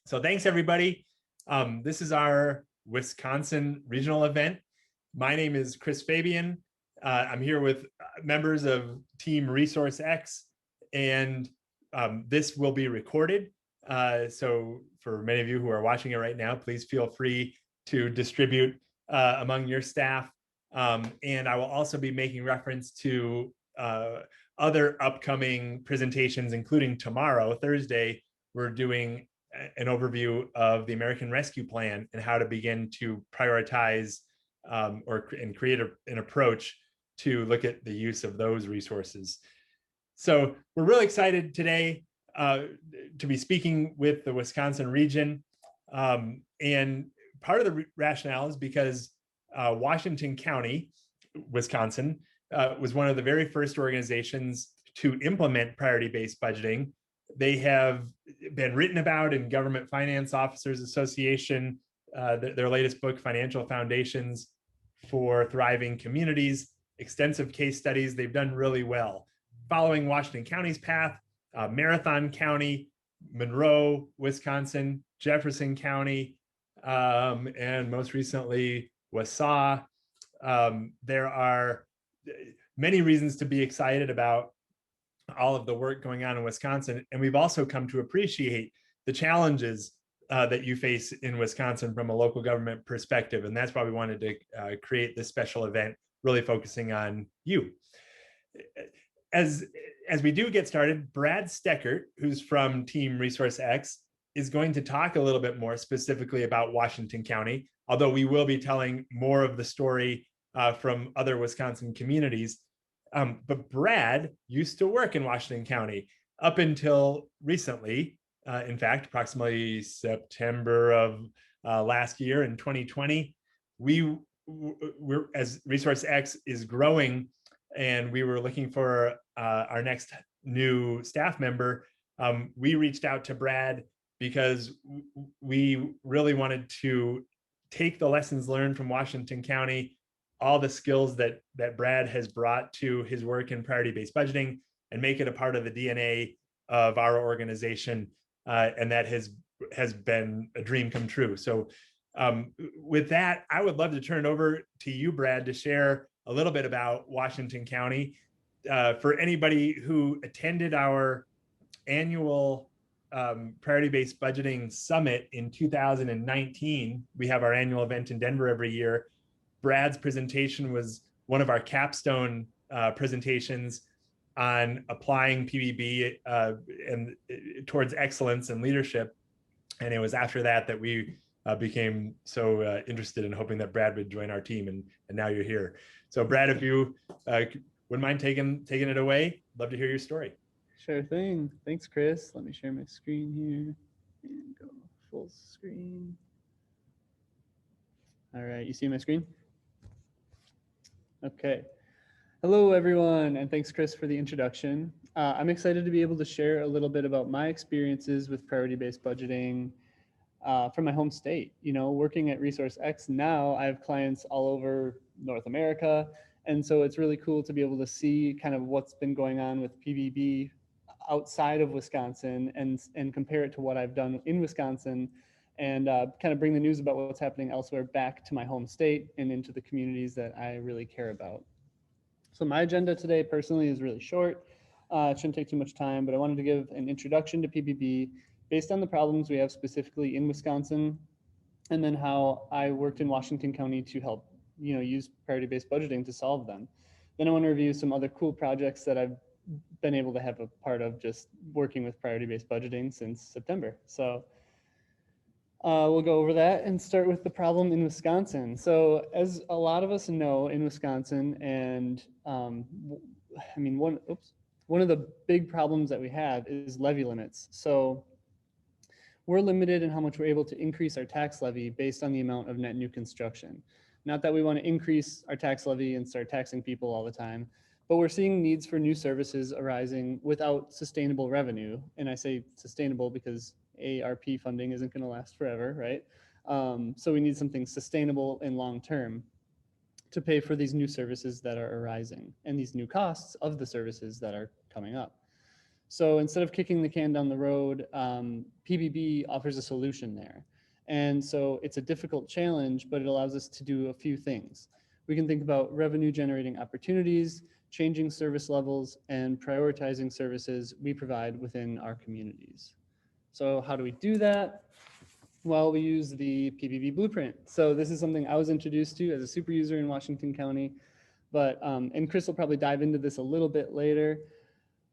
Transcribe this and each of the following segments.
So thanks, everybody. This is our Wisconsin regional event. My name is Chris Fabian. I'm here with members of Team Resource X, and this will be recorded. So for many of you who are watching it right now, please feel free to distribute among your staff. And I will also be making reference to other upcoming presentations, including tomorrow, Thursday. We're doing an overview of the American Rescue Plan and how to begin to prioritize and create an approach to look at the use of those resources. So we're really excited today to be speaking with the Wisconsin region. And part of the rationale is because Washington County, Wisconsin, was one of the very first organizations to implement priority-based budgeting. They have been written about in Government Finance Officers Association, their latest book, Financial Foundations for Thriving Communities, extensive case studies. They've done really well. Following Washington County's path, Marathon County, Monroe, Wisconsin, Jefferson County, and most recently, Wausau. There are many reasons to be excited about all of the work going on in Wisconsin. And we've also come to appreciate the challenges that you face in Wisconsin from a local government perspective. And that's why we wanted to create this special event, really focusing on you. As we do get started, Brad Steckert, who's from Team Resource X, is going to talk a little bit more specifically about Washington County, although we will be telling more of the story from other Wisconsin communities. But Brad used to work in Washington County up until recently. In fact, approximately September of last year in 2020, we're as Resource X is growing, and we were looking for our next new staff member. We reached out to Brad because we really wanted to take the lessons learned from Washington County, all the skills that Brad has brought to his work in priority-based budgeting, and make it a part of the DNA of our organization. And that has been a dream come true. So with that, I would love to turn it over to you, Brad, to share a little bit about Washington County. For anybody who attended our annual priority-based budgeting summit in 2019, we have our annual event in Denver every year. Brad's presentation was one of our capstone presentations on applying PBB and towards excellence and leadership. And it was after that that we became so interested in hoping that Brad would join our team, and now you're here. So Brad, if you wouldn't mind taking it away, love to hear your story. Sure thing. Thanks, Chris. Let me share my screen here and go full screen. All right, you see my screen? Okay. Hello, everyone, and thanks, Chris, for the introduction. I'm excited to be able to share a little bit about my experiences with priority-based budgeting from my home state. You know, working at Resource X now, I have clients all over North America, and so it's really cool to be able to see kind of what's been going on with PBB outside of Wisconsin and compare it to what I've done in Wisconsin, and kind of bring the news about what's happening elsewhere back to my home state and into the communities that I really care about. So my agenda today personally is really short. It shouldn't take too much time, but I wanted to give an introduction to PBB based on the problems we have specifically in Wisconsin, and then how I worked in Washington County to help, use priority-based budgeting to solve them. Then I want to review some other cool projects that I've been able to have a part of just working with priority-based budgeting since September. So we'll go over that and start with the problem in Wisconsin. So as a lot of us know, in Wisconsin, and one of the big problems that we have is levy limits. So we're limited in how much we're able to increase our tax levy based on the amount of net new construction. Not that we want to increase our tax levy and start taxing people all the time, but we're seeing needs for new services arising without sustainable revenue. And I say sustainable because ARP funding isn't going to last forever, right? So we need something sustainable and long-term to pay for these new services that are arising and these new costs of the services that are coming up. So instead of kicking the can down the road, PBB offers a solution there. And so it's a difficult challenge, but it allows us to do a few things. We can think about revenue generating opportunities, changing service levels, and prioritizing services we provide within our communities. So how do we do that? Well, we use the PBB blueprint. So this is something I was introduced to as a super user in Washington County, but, and Chris will probably dive into this a little bit later.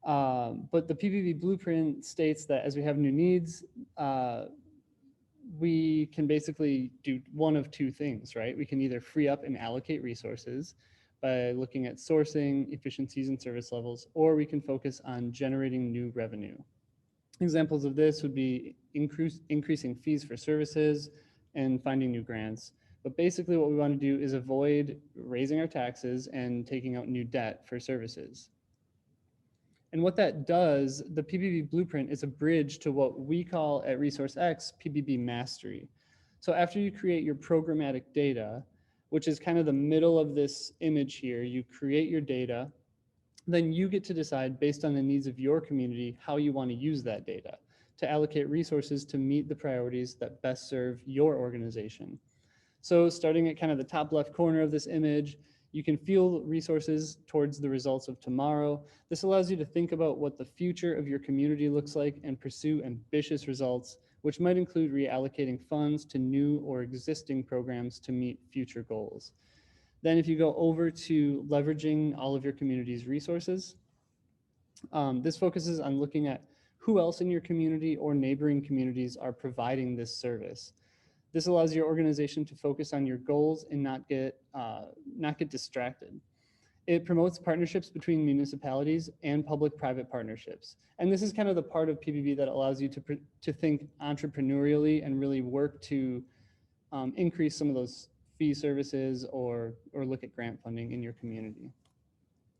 But the PBB blueprint states that as we have new needs, we can basically do one of two things, right? We can either free up and allocate resources by looking at sourcing, efficiencies, and service levels, or we can focus on generating new revenue. Examples of this would be increasing fees for services and finding new grants. But basically what we want to do is avoid raising our taxes and taking out new debt for services. And what that does, the PBB blueprint is a bridge to what we call at ResourceX PBB mastery. So after you create your programmatic data, which is kind of the middle of this image here, you create your data, then you get to decide based on the needs of your community how you want to use that data to allocate resources to meet the priorities that best serve your organization. So starting at kind of the top left corner of this image, you can fuel resources towards the results of tomorrow. This allows you to think about what the future of your community looks like and pursue ambitious results, which might include reallocating funds to new or existing programs to meet future goals. Then if you go over to leveraging all of your community's resources, this focuses on looking at who else in your community or neighboring communities are providing this service. This allows your organization to focus on your goals and not get distracted. It promotes partnerships between municipalities and public-private partnerships. And this is kind of the part of PBB that allows you to think entrepreneurially and really work to increase some of those fee services or look at grant funding in your community.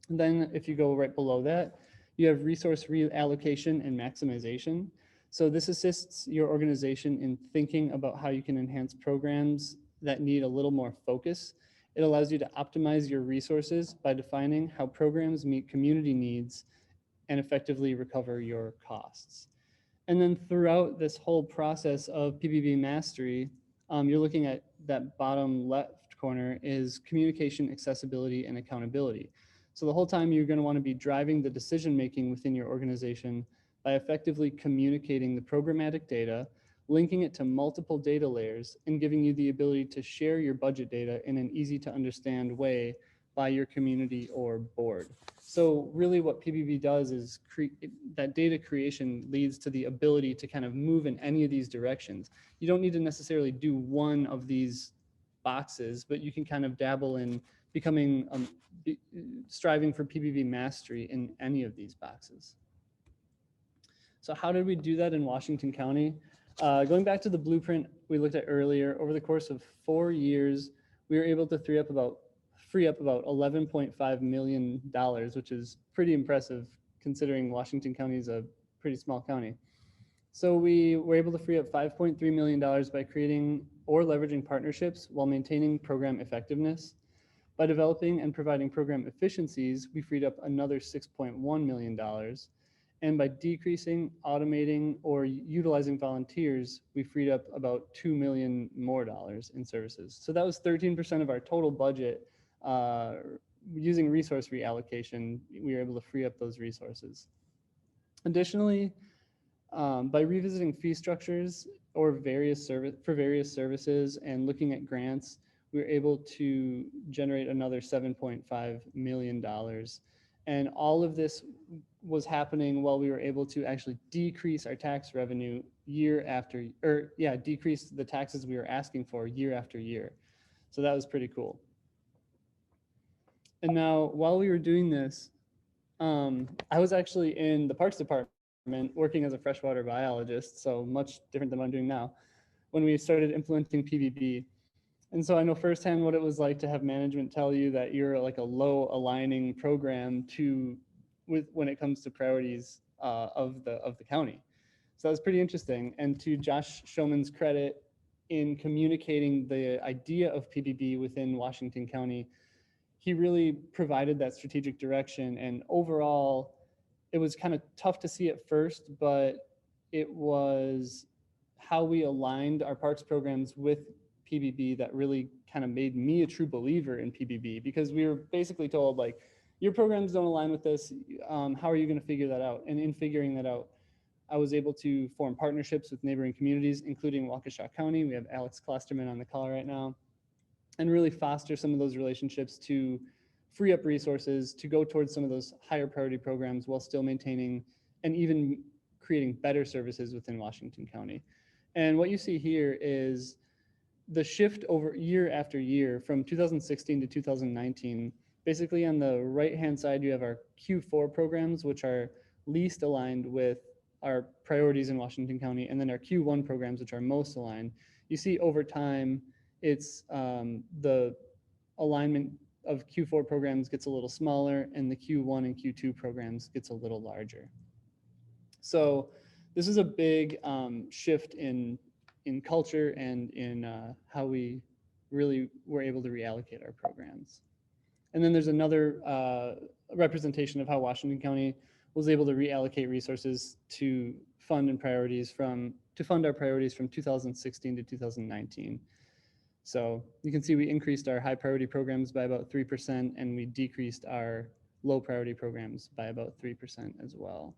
And then if you go right below that, you have resource reallocation and maximization. So this assists your organization in thinking about how you can enhance programs that need a little more focus. It allows you to optimize your resources by defining how programs meet community needs and effectively recover your costs. And then throughout this whole process of PBB mastery, you're looking at that bottom left corner is communication, accessibility, and accountability. So the whole time you're going to want to be driving the decision making within your organization by effectively communicating the programmatic data, linking it to multiple data layers, and giving you the ability to share your budget data in an easy to understand way by your community or board. So really what PBB does is that data creation leads to the ability to kind of move in any of these directions. You don't need to necessarily do one of these boxes, but you can kind of dabble in becoming, striving for PBB mastery in any of these boxes. So how did we do that in Washington County? Going back to the blueprint we looked at earlier, over the course of 4 years, we were able to free up about $11.5 million, which is pretty impressive considering Washington County is a pretty small county. So we were able to free up $5.3 million by creating or leveraging partnerships while maintaining program effectiveness. By developing and providing program efficiencies, we freed up another $6.1 million. And by decreasing, automating, or utilizing volunteers, we freed up about $2 million more in services. So that was 13% of our total budget. Using resource reallocation, we were able to free up those resources. Additionally, by revisiting fee structures or various services and looking at grants, we were able to generate another $7.5 million. And all of this was happening while we were able to actually decrease our tax revenue decrease the taxes we were asking for year after year. So that was pretty cool. And now while we were doing this, I was actually in the Parks Department working as a freshwater biologist, so much different than what I'm doing now, when we started implementing PBB. And so I know firsthand what it was like to have management tell you that you're like a low aligning program when it comes to priorities of the county. So that was pretty interesting. And to Josh Showman's credit in communicating the idea of PBB within Washington County, he really provided that strategic direction. And overall, it was kind of tough to see at first, but it was how we aligned our parks programs with PBB that really kind of made me a true believer in PBB, because we were basically told, like, your programs don't align with this. How are you going to figure that out? And in figuring that out, I was able to form partnerships with neighboring communities, including Waukesha County. We have Alex Klosterman on the call right now, and really foster some of those relationships to free up resources to go towards some of those higher priority programs while still maintaining and even creating better services within Washington County. And what you see here is the shift over year after year from 2016 to 2019. Basically, on the right-hand side, you have our Q4 programs, which are least aligned with our priorities in Washington County, and then our Q1 programs, which are most aligned. You see over time, it's the alignment of Q4 programs gets a little smaller, and the Q1 and Q2 programs gets a little larger. So this is a big shift in culture and in how we really were able to reallocate our programs. And then there's another representation of how Washington County was able to reallocate resources to fund our priorities from 2016 to 2019. So you can see we increased our high priority programs by about 3%, and we decreased our low priority programs by about 3% as well.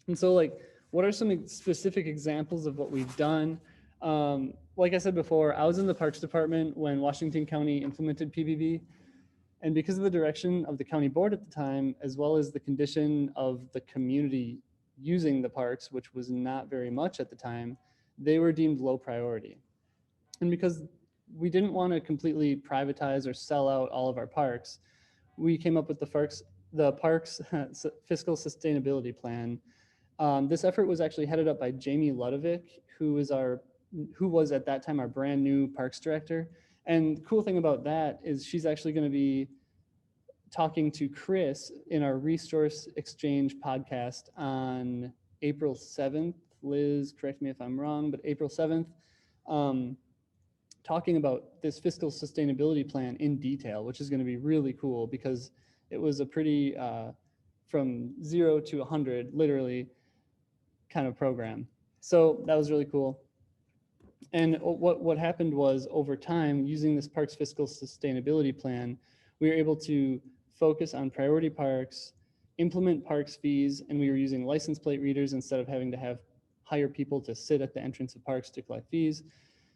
And so, like, what are some specific examples of what we've done? Like I said before, I was in the Parks Department when Washington County implemented PBB. And because of the direction of the county board at the time, as well as the condition of the community using the parks, which was not very much at the time, they were deemed low priority. And because we didn't want to completely privatize or sell out all of our parks, we came up with the parks fiscal sustainability plan. This effort was actually headed up by Jamie Ludovic, who was at that time our brand new parks director. And the cool thing about that is she's actually going to be talking to Chris in our Resource Exchange podcast on April 7th. Liz, correct me if I'm wrong, but April 7th, talking about this fiscal sustainability plan in detail, which is going to be really cool because it was a pretty from 0 to 100, literally, kind of program. So that was really cool. And what happened was, over time, using this parks fiscal sustainability plan, we were able to focus on priority parks, implement parks fees, and we were using license plate readers instead of having to hire people to sit at the entrance of parks to collect fees,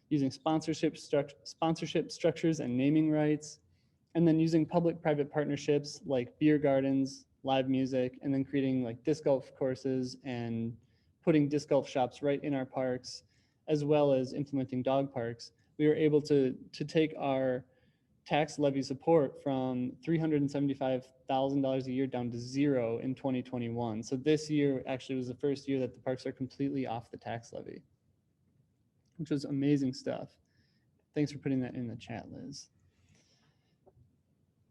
using sponsorship structures and naming rights, and then using public-private partnerships like beer gardens, live music, and then creating like disc golf courses and putting disc golf shops right in our parks, as well as implementing dog parks. We were able to take our tax levy support from $375,000 a year down to 0 in 2021. So this year actually was the first year that the parks are completely off the tax levy, which was amazing stuff. Thanks for putting that in the chat, Liz.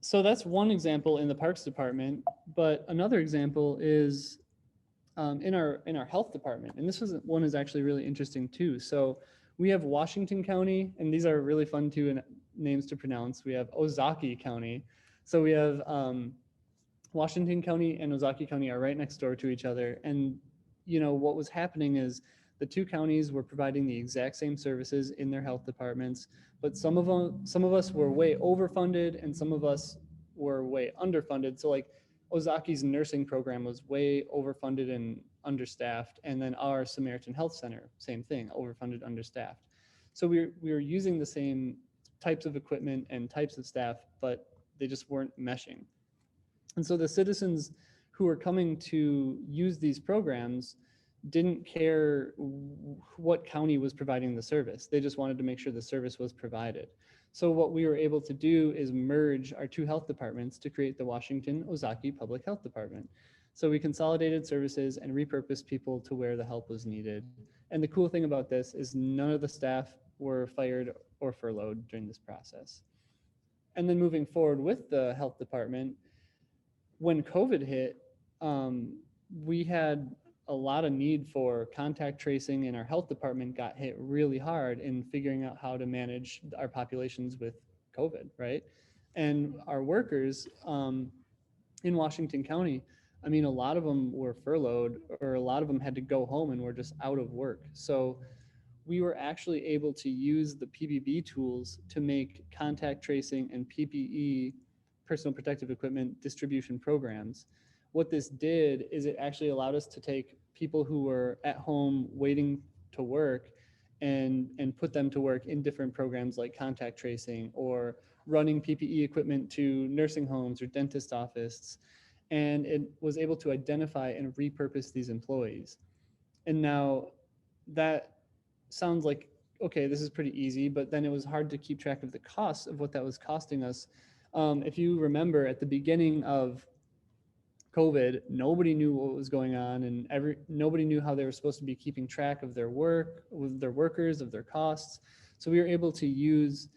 So that's one example in the Parks Department, but another example is in our health department, and this one is actually really interesting too. So we have Washington County, and these are really fun names to pronounce. We have Ozaukee County. So we have Washington County and Ozaukee County are right next door to each other. And what was happening is the two counties were providing the exact same services in their health departments, but some of us were way overfunded and some of us were way underfunded. So like Ozaukee's nursing program was way overfunded and understaffed, and then our Samaritan Health Center, same thing, overfunded, understaffed. So we were using the same types of equipment and types of staff, but they just weren't meshing. And so the citizens who were coming to use these programs didn't care what county was providing the service. They just wanted to make sure the service was provided. So what we were able to do is merge our two health departments to create the Washington Ozaukee Public Health Department. So we consolidated services and repurposed people to where the help was needed. And the cool thing about this is none of the staff were fired or furloughed during this process. And then moving forward with the health department, when COVID hit, we had a lot of need for contact tracing, and our health department got hit really hard in figuring out how to manage our populations with COVID, right? And our workers in Washington County, I mean, a lot of them were furloughed, or a lot of them had to go home and were just out of work. So we were actually able to use the PBB tools to make contact tracing and PPE, personal protective equipment distribution programs. What this did is it actually allowed us to take people who were at home waiting to work and put them to work in different programs like contact tracing or running PPE equipment to nursing homes or dentist offices. And it was able to identify and repurpose these employees. And now that sounds like, okay, this is pretty easy, but then it was hard to keep track of the costs of what that was costing us. If you remember at the beginning of COVID, nobody knew what was going on, and nobody knew how they were supposed to be keeping track of their work, with their workers, of their costs. So we were able to use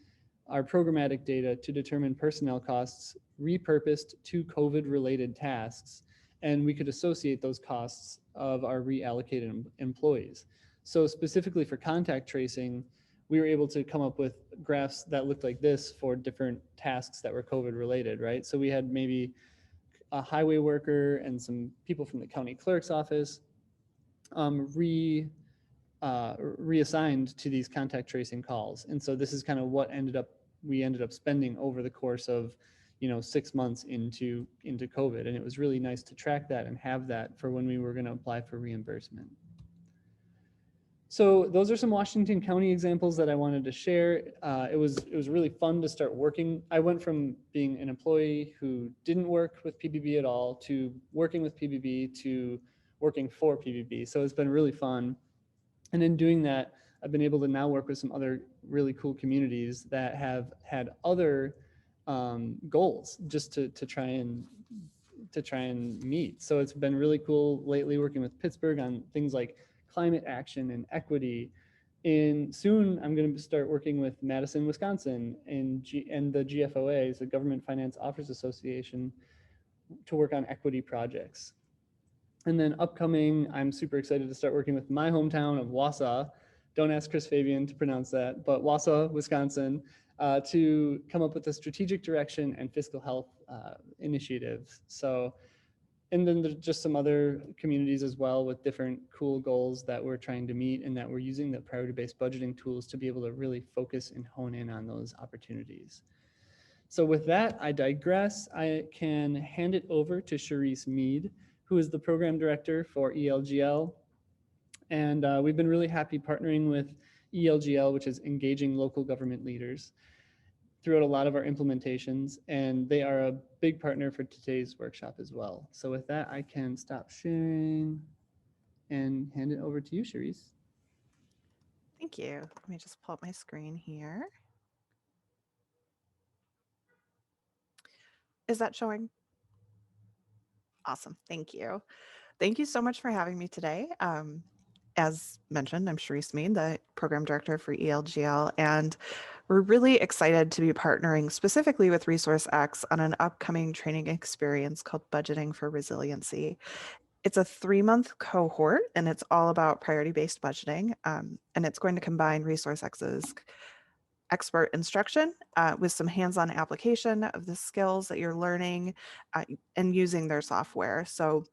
our programmatic data to determine personnel costs repurposed to COVID related tasks, and we could associate those costs of our reallocated employees. So specifically for contact tracing, we were able to come up with graphs that looked like this for different tasks that were COVID related, right? So we had maybe a highway worker and some people from the county clerk's office reassigned to these contact tracing calls. And so this is kind of what we ended up spending over the course of 6 months into COVID. And it was really nice to track that and have that for when we were going to apply for reimbursement. So those are some Washington County examples that I wanted to share. It was really fun to start working. I went from being an employee who didn't work with PBB at all to working with PBB to working for PBB. So it's been really fun. And in doing that, I've been able to now work with some other really cool communities that have had other goals just to try and meet. So it's been really cool lately working with Pittsburgh on things like climate action and equity. And soon I'm going to start working with Madison, Wisconsin and the GFOA, the Government Finance Officers Association, to work on equity projects. And then upcoming, I'm super excited to start working with my hometown of Wausau. Don't ask Chris Fabian to pronounce that, but Wausau, Wisconsin, to come up with a strategic direction and fiscal health initiatives. So, and then there's just some other communities as well with different cool goals that we're trying to meet, and that we're using the priority-based budgeting tools to be able to really focus and hone in on those opportunities. So with that, I digress. I can hand it over to Charisse Mead, who is the program director for ELGL. And we've been really happy partnering with ELGL, which is Engaging Local Government Leaders, throughout a lot of our implementations, and they are a big partner for today's workshop as well. So with that, I can stop sharing and hand it over to you, Charisse. Thank you. Let me just pull up my screen here. Is that showing? Awesome. Thank you. Thank you so much for having me today. As mentioned, I'm Charisse Mead, the program director for ELGL, and we're really excited to be partnering specifically with ResourceX on an upcoming training experience called Budgeting for Resiliency. It's a 3-month cohort, and it's all about priority-based budgeting, and it's going to combine ResourceX's expert instruction with some hands-on application of the skills that you're learning and using their software. So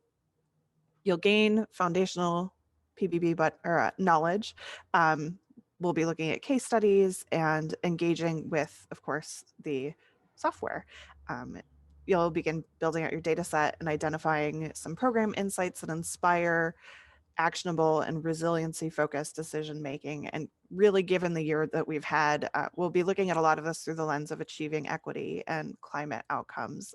you'll gain foundational PBB knowledge. We'll be looking at case studies and engaging with, of course, the software. You'll begin building out your data set and identifying some program insights that inspire actionable and resiliency focused decision making. And really, given the year that we've had, we'll be looking at a lot of this through the lens of achieving equity and climate outcomes.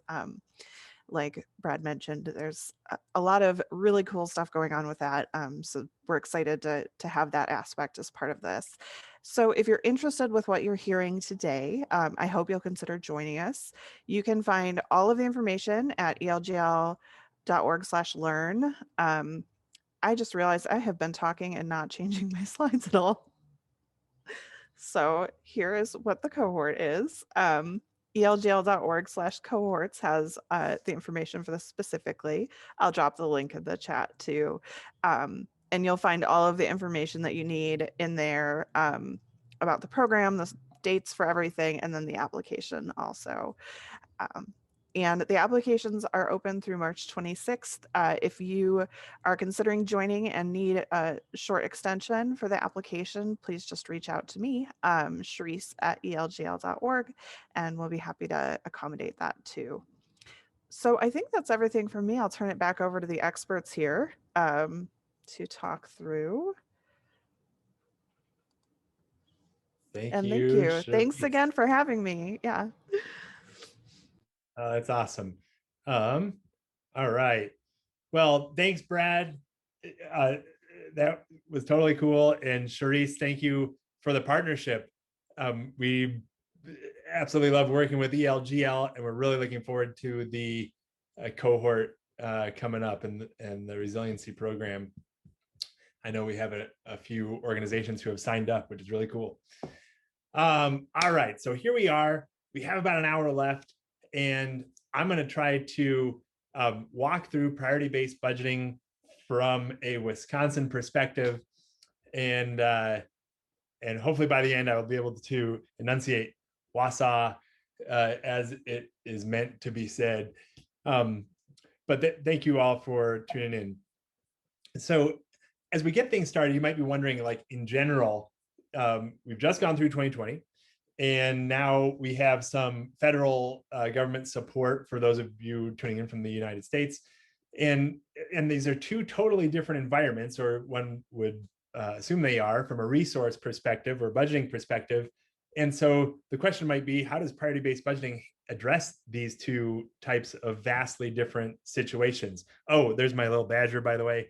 Like Brad mentioned, there's a lot of really cool stuff going on with that. So we're excited to have that aspect as part of this. So if you're interested with what you're hearing today, I hope you'll consider joining us. You can find all of the information at elgl.org/learn. I just realized I have been talking and not changing my slides at all. So here is what the cohort is. elgl.org/cohorts has the information for this specifically. I'll drop the link in the chat too. And you'll find all of the information that you need in there about the program, the dates for everything, and then the application also. And the applications are open through March 26th. If you are considering joining and need a short extension for the application, please just reach out to me, Sharice at elgl.org, and we'll be happy to accommodate that too. So I think that's everything from me. I'll turn it back over to the experts here to talk through. Thank you. you. Thanks again for having me. Yeah. That's awesome. All right. Well, thanks, Brad. That was totally cool. And Sharice, thank you for the partnership. We absolutely love working with ELGL, and we're really looking forward to the cohort coming up and the resiliency program. I know we have a few organizations who have signed up, which is really cool. All right, so here we are. We have about an hour left, and I'm going to try to walk through priority-based budgeting from a Wisconsin perspective, and hopefully by the end I will be able to enunciate Wausau as it is meant to be said. But thank you all for tuning in. So as we get things started, you might be wondering, like, in general, we've just gone through 2020, and now we have some federal government support for those of you tuning in from the United States. And these are two totally different environments, or one would assume they are, from a resource perspective or budgeting perspective. And so the question might be, how does priority-based budgeting address these two types of vastly different situations? Oh, there's my little badger, by the way,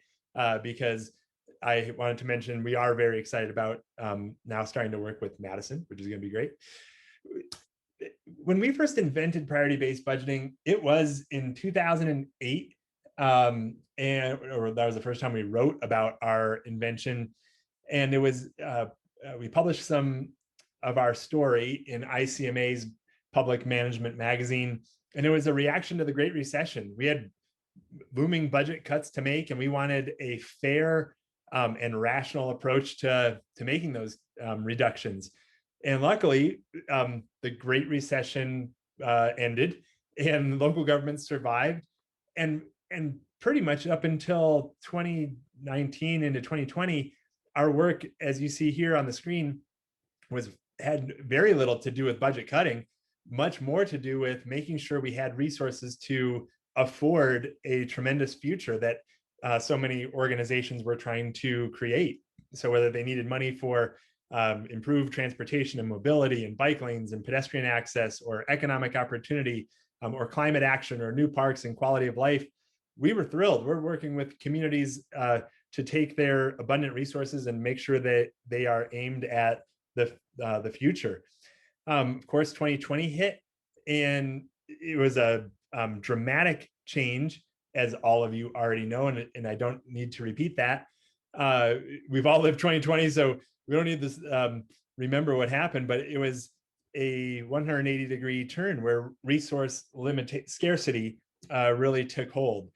because I wanted to mention we are very excited about now starting to work with Madison, which is going to be great. When we first invented priority-based budgeting, it was in 2008, or that was the first time we wrote about our invention. And it was we published some of our story in ICMA's Public Management magazine, and it was a reaction to the Great Recession. We had booming budget cuts to make, and we wanted a fair and rational approach to making those reductions. And luckily, the Great Recession ended, and local governments survived, and pretty much up until 2019 into 2020, our work, as you see here on the screen, had very little to do with budget cutting, much more to do with making sure we had resources to afford a tremendous future that so many organizations were trying to create. So whether they needed money for improved transportation and mobility and bike lanes and pedestrian access, or economic opportunity, or climate action, or new parks and quality of life, we were thrilled. We're working with communities to take their abundant resources and make sure that they are aimed at the future. Of course, 2020 hit, and it was a dramatic change, as all of you already know, and I don't need to repeat that. We've all lived 2020, so we don't need this remember what happened, but it was a 180-degree turn where resource scarcity really took hold.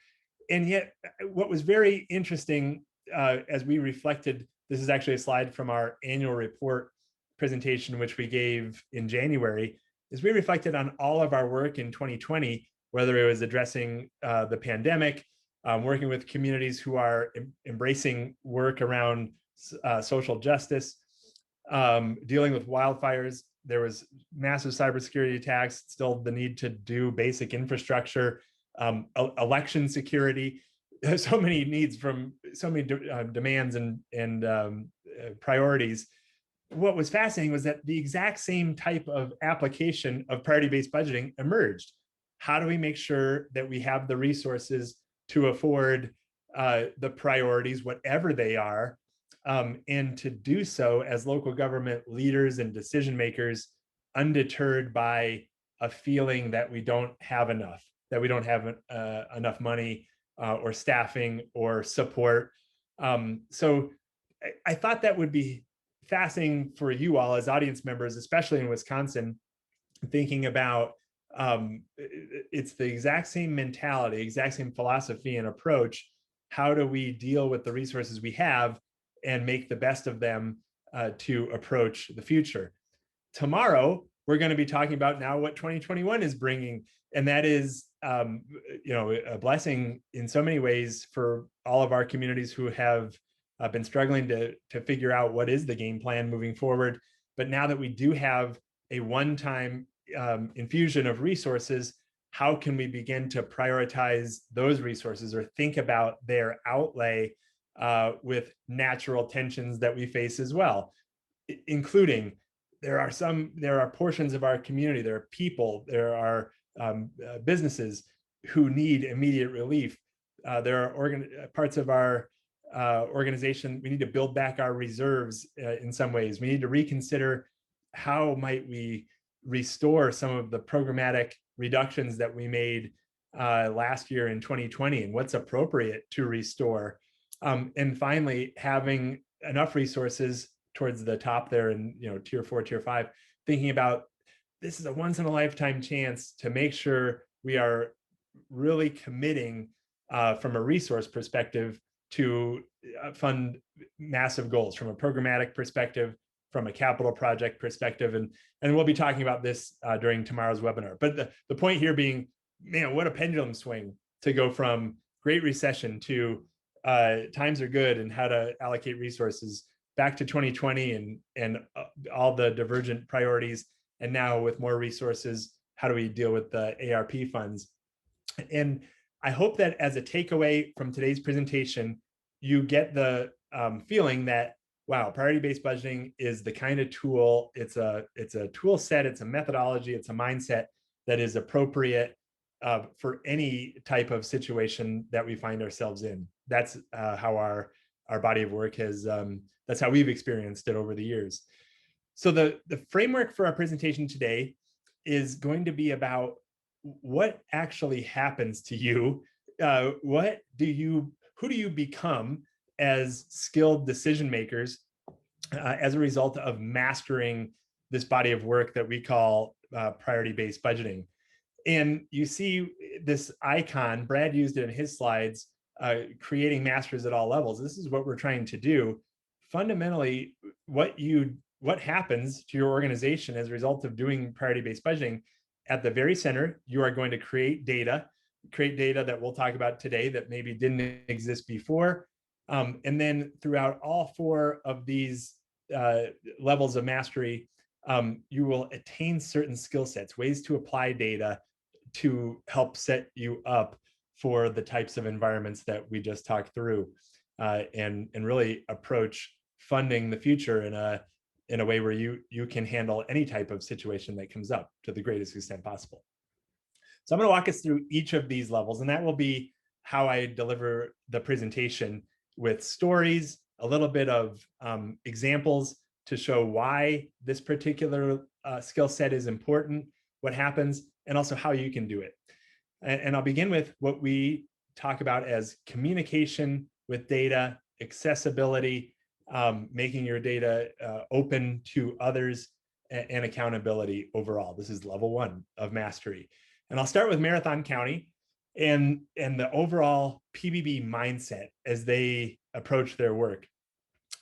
And yet, what was very interesting as we reflected, this is actually a slide from our annual report presentation, which we gave in January, is we reflected on all of our work in 2020, whether it was addressing the pandemic, working with communities who are embracing work around social justice, dealing with wildfires. There was massive cybersecurity attacks, still the need to do basic infrastructure, election security, so many needs from so many demands and priorities. What was fascinating was that the exact same type of application of priority-based budgeting emerged. How do we make sure that we have the resources to afford the priorities, whatever they are, and to do so as local government leaders and decision makers, undeterred by a feeling that we don't have enough, that we don't have enough money or staffing or support. So I thought that would be fascinating for you all as audience members, especially in Wisconsin, thinking about it's the exact same mentality, exact same philosophy and approach. How do we deal with the resources we have and make the best of them to approach the future? Tomorrow, we're going to be talking about now what 2021 is bringing. And that is, a blessing in so many ways for all of our communities who have been struggling to figure out what is the game plan moving forward. But now that we do have a one-time infusion of resources, how can we begin to prioritize those resources or think about their outlay with natural tensions that we face as well, including there are portions of our community, there are people, there are businesses who need immediate relief. There are parts of our organization, we need to build back our reserves in some ways. We need to reconsider how might we restore some of the programmatic reductions that we made last year in 2020 and what's appropriate to restore. And finally, having enough resources towards the top there in tier 4, tier 5, thinking about this is a once in a lifetime chance to make sure we are really committing from a resource perspective to fund massive goals from a programmatic perspective, from a capital project perspective. And we'll be talking about this during tomorrow's webinar. But the point here being, man, what a pendulum swing to go from Great Recession to times are good and how to allocate resources back to 2020 and all the divergent priorities. And now with more resources, how do we deal with the ARP funds? And I hope that as a takeaway from today's presentation, you get the feeling that, wow, priority-based budgeting is the kind of tool, it's a tool set, it's a methodology, it's a mindset that is appropriate for any type of situation that we find ourselves in. That's how our body of work has, that's how we've experienced it over the years. So the framework for our presentation today is going to be about what actually happens to you. Who do you become as skilled decision makers as a result of mastering this body of work that we call priority-based budgeting? And you see this icon, Brad used it in his slides, creating masters at all levels. This is what we're trying to do. Fundamentally, what happens to your organization as a result of doing priority-based budgeting, at the very center, you are going to create data that we'll talk about today that maybe didn't exist before. And then throughout all 4 of these levels of mastery, you will attain certain skill sets, ways to apply data to help set you up for the types of environments that we just talked through, and really approach funding the future in a way where you can handle any type of situation that comes up to the greatest extent possible. So I'm going to walk us through each of these levels, and that will be how I deliver the presentation, with stories, a little bit of examples to show why this particular skill set is important, what happens, and also how you can do it. And I'll begin with what we talk about as communication with data, accessibility, making your data open to others, and accountability overall. This is level 1 of mastery. And I'll start with Marathon County and the overall PBB mindset as they approach their work.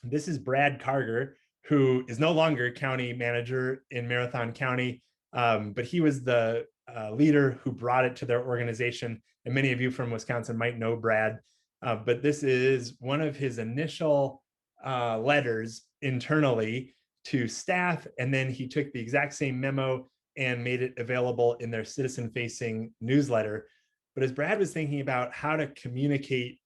This is Brad Carger, who is no longer county manager in Marathon County, but he was the leader who brought it to their organization. And many of you from Wisconsin might know Brad, but this is one of his initial letters internally to staff. And then he took the exact same memo and made it available in their citizen-facing newsletter. But as Brad was thinking about how to communicate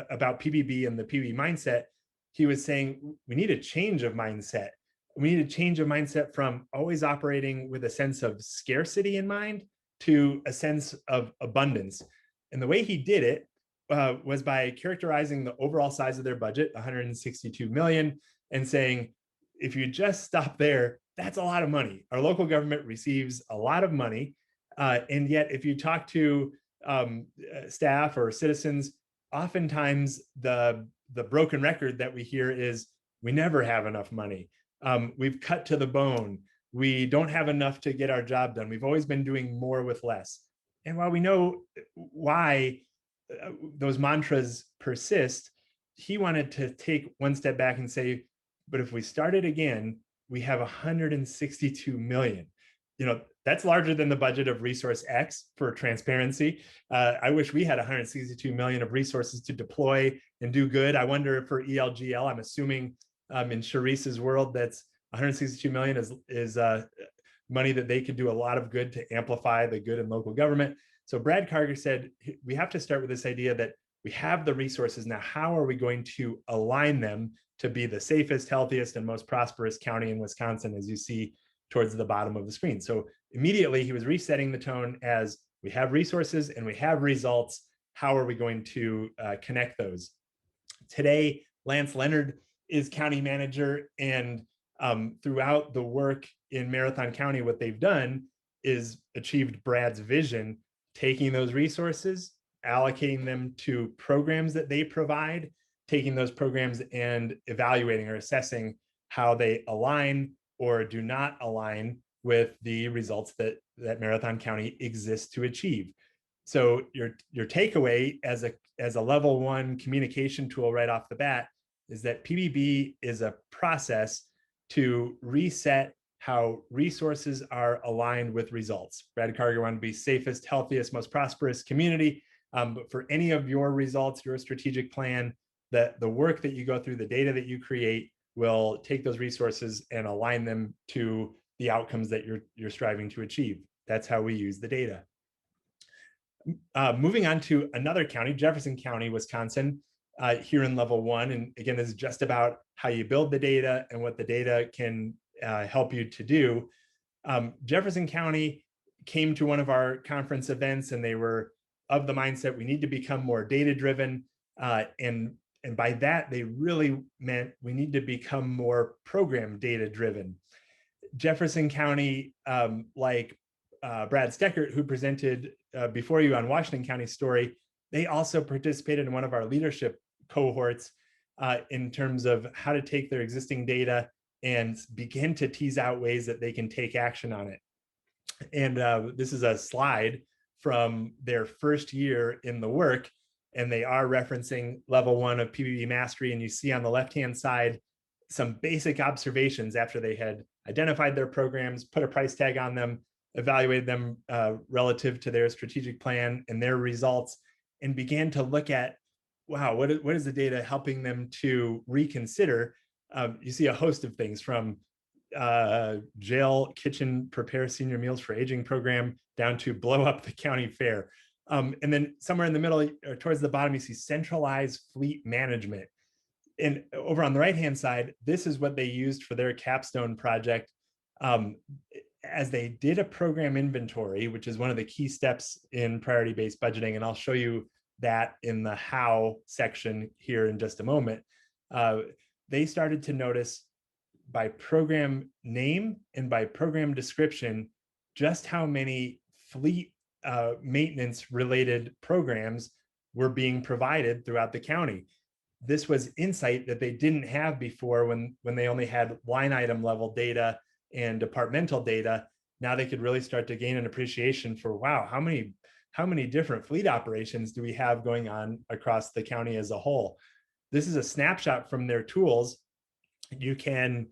about PBB and the PBB mindset, he was saying, we need a change of mindset. We need a change of mindset from always operating with a sense of scarcity in mind to a sense of abundance. And the way he did it was by characterizing the overall size of their budget, 162 million, and saying, if you just stop there, that's a lot of money. Our local government receives a lot of money. And yet, if you talk to staff or citizens, oftentimes the broken record that we hear is we never have enough money. We've cut to the bone. We don't have enough to get our job done. We've always been doing more with less. And while we know why those mantras persist, he wanted to take one step back and say, but if we started again, we have 162 million. that's larger than the budget of Resource X for transparency. I wish we had 162 million of resources to deploy and do good. I wonder if for ELGL, I'm assuming in Sharice's world, that's 162 million is money that they could do a lot of good to amplify the good in local government. So Brad Carger said, we have to start with this idea that we have the resources. Now, how are we going to align them to be the safest, healthiest, and most prosperous county in Wisconsin, as you see towards the bottom of the screen? So immediately he was resetting the tone as we have resources and we have results. How are we going to connect those? Today, Lance Leonard is county manager, and throughout the work in Marathon County, what they've done is achieved Brad's vision, taking those resources, allocating them to programs that they provide, taking those programs and evaluating or assessing how they align or do not align with the results that Marathon County exists to achieve. So your takeaway as a level 1 communication tool right off the bat is that PBB is a process to reset how resources are aligned with results. Brad Carger wanted to be safest, healthiest, most prosperous community. But for any of your results, your strategic plan, the work that you go through, the data that you create will take those resources and align them to the outcomes that you're striving to achieve. That's how we use the data. Moving on to another county, Jefferson County, Wisconsin, here in level 1. And again, this is just about how you build the data and what the data can help you to do. Jefferson County came to one of our conference events, and they were of the mindset we need to become more data-driven. And by that, they really meant we need to become more program data-driven. Jefferson County, like Brad Steckert, who presented before you on Washington County story, they also participated in one of our leadership cohorts in terms of how to take their existing data and begin to tease out ways that they can take action on it. And this is a slide from their first year in the work, and they are referencing level 1 of PBB mastery. And you see on the left-hand side some basic observations after they had identified their programs, put a price tag on them, evaluated them relative to their strategic plan and their results, and began to look at, wow, what is the data helping them to reconsider? You see a host of things, from jail kitchen prepare senior meals for aging program down to blow up the county fair. And then somewhere in the middle or towards the bottom, you see centralized fleet management. And over on the right-hand side, this is what they used for their capstone project. As they did a program inventory, which is one of the key steps in priority-based budgeting, and I'll show you that in the how section here in just a moment, they started to notice by program name and by program description just how many fleet maintenance related programs were being provided throughout the county. This was insight that they didn't have before when they only had line item level data and departmental data. Now they could really start to gain an appreciation for, wow, how many different fleet operations do we have going on across the county as a whole? This is a snapshot from their tools. You can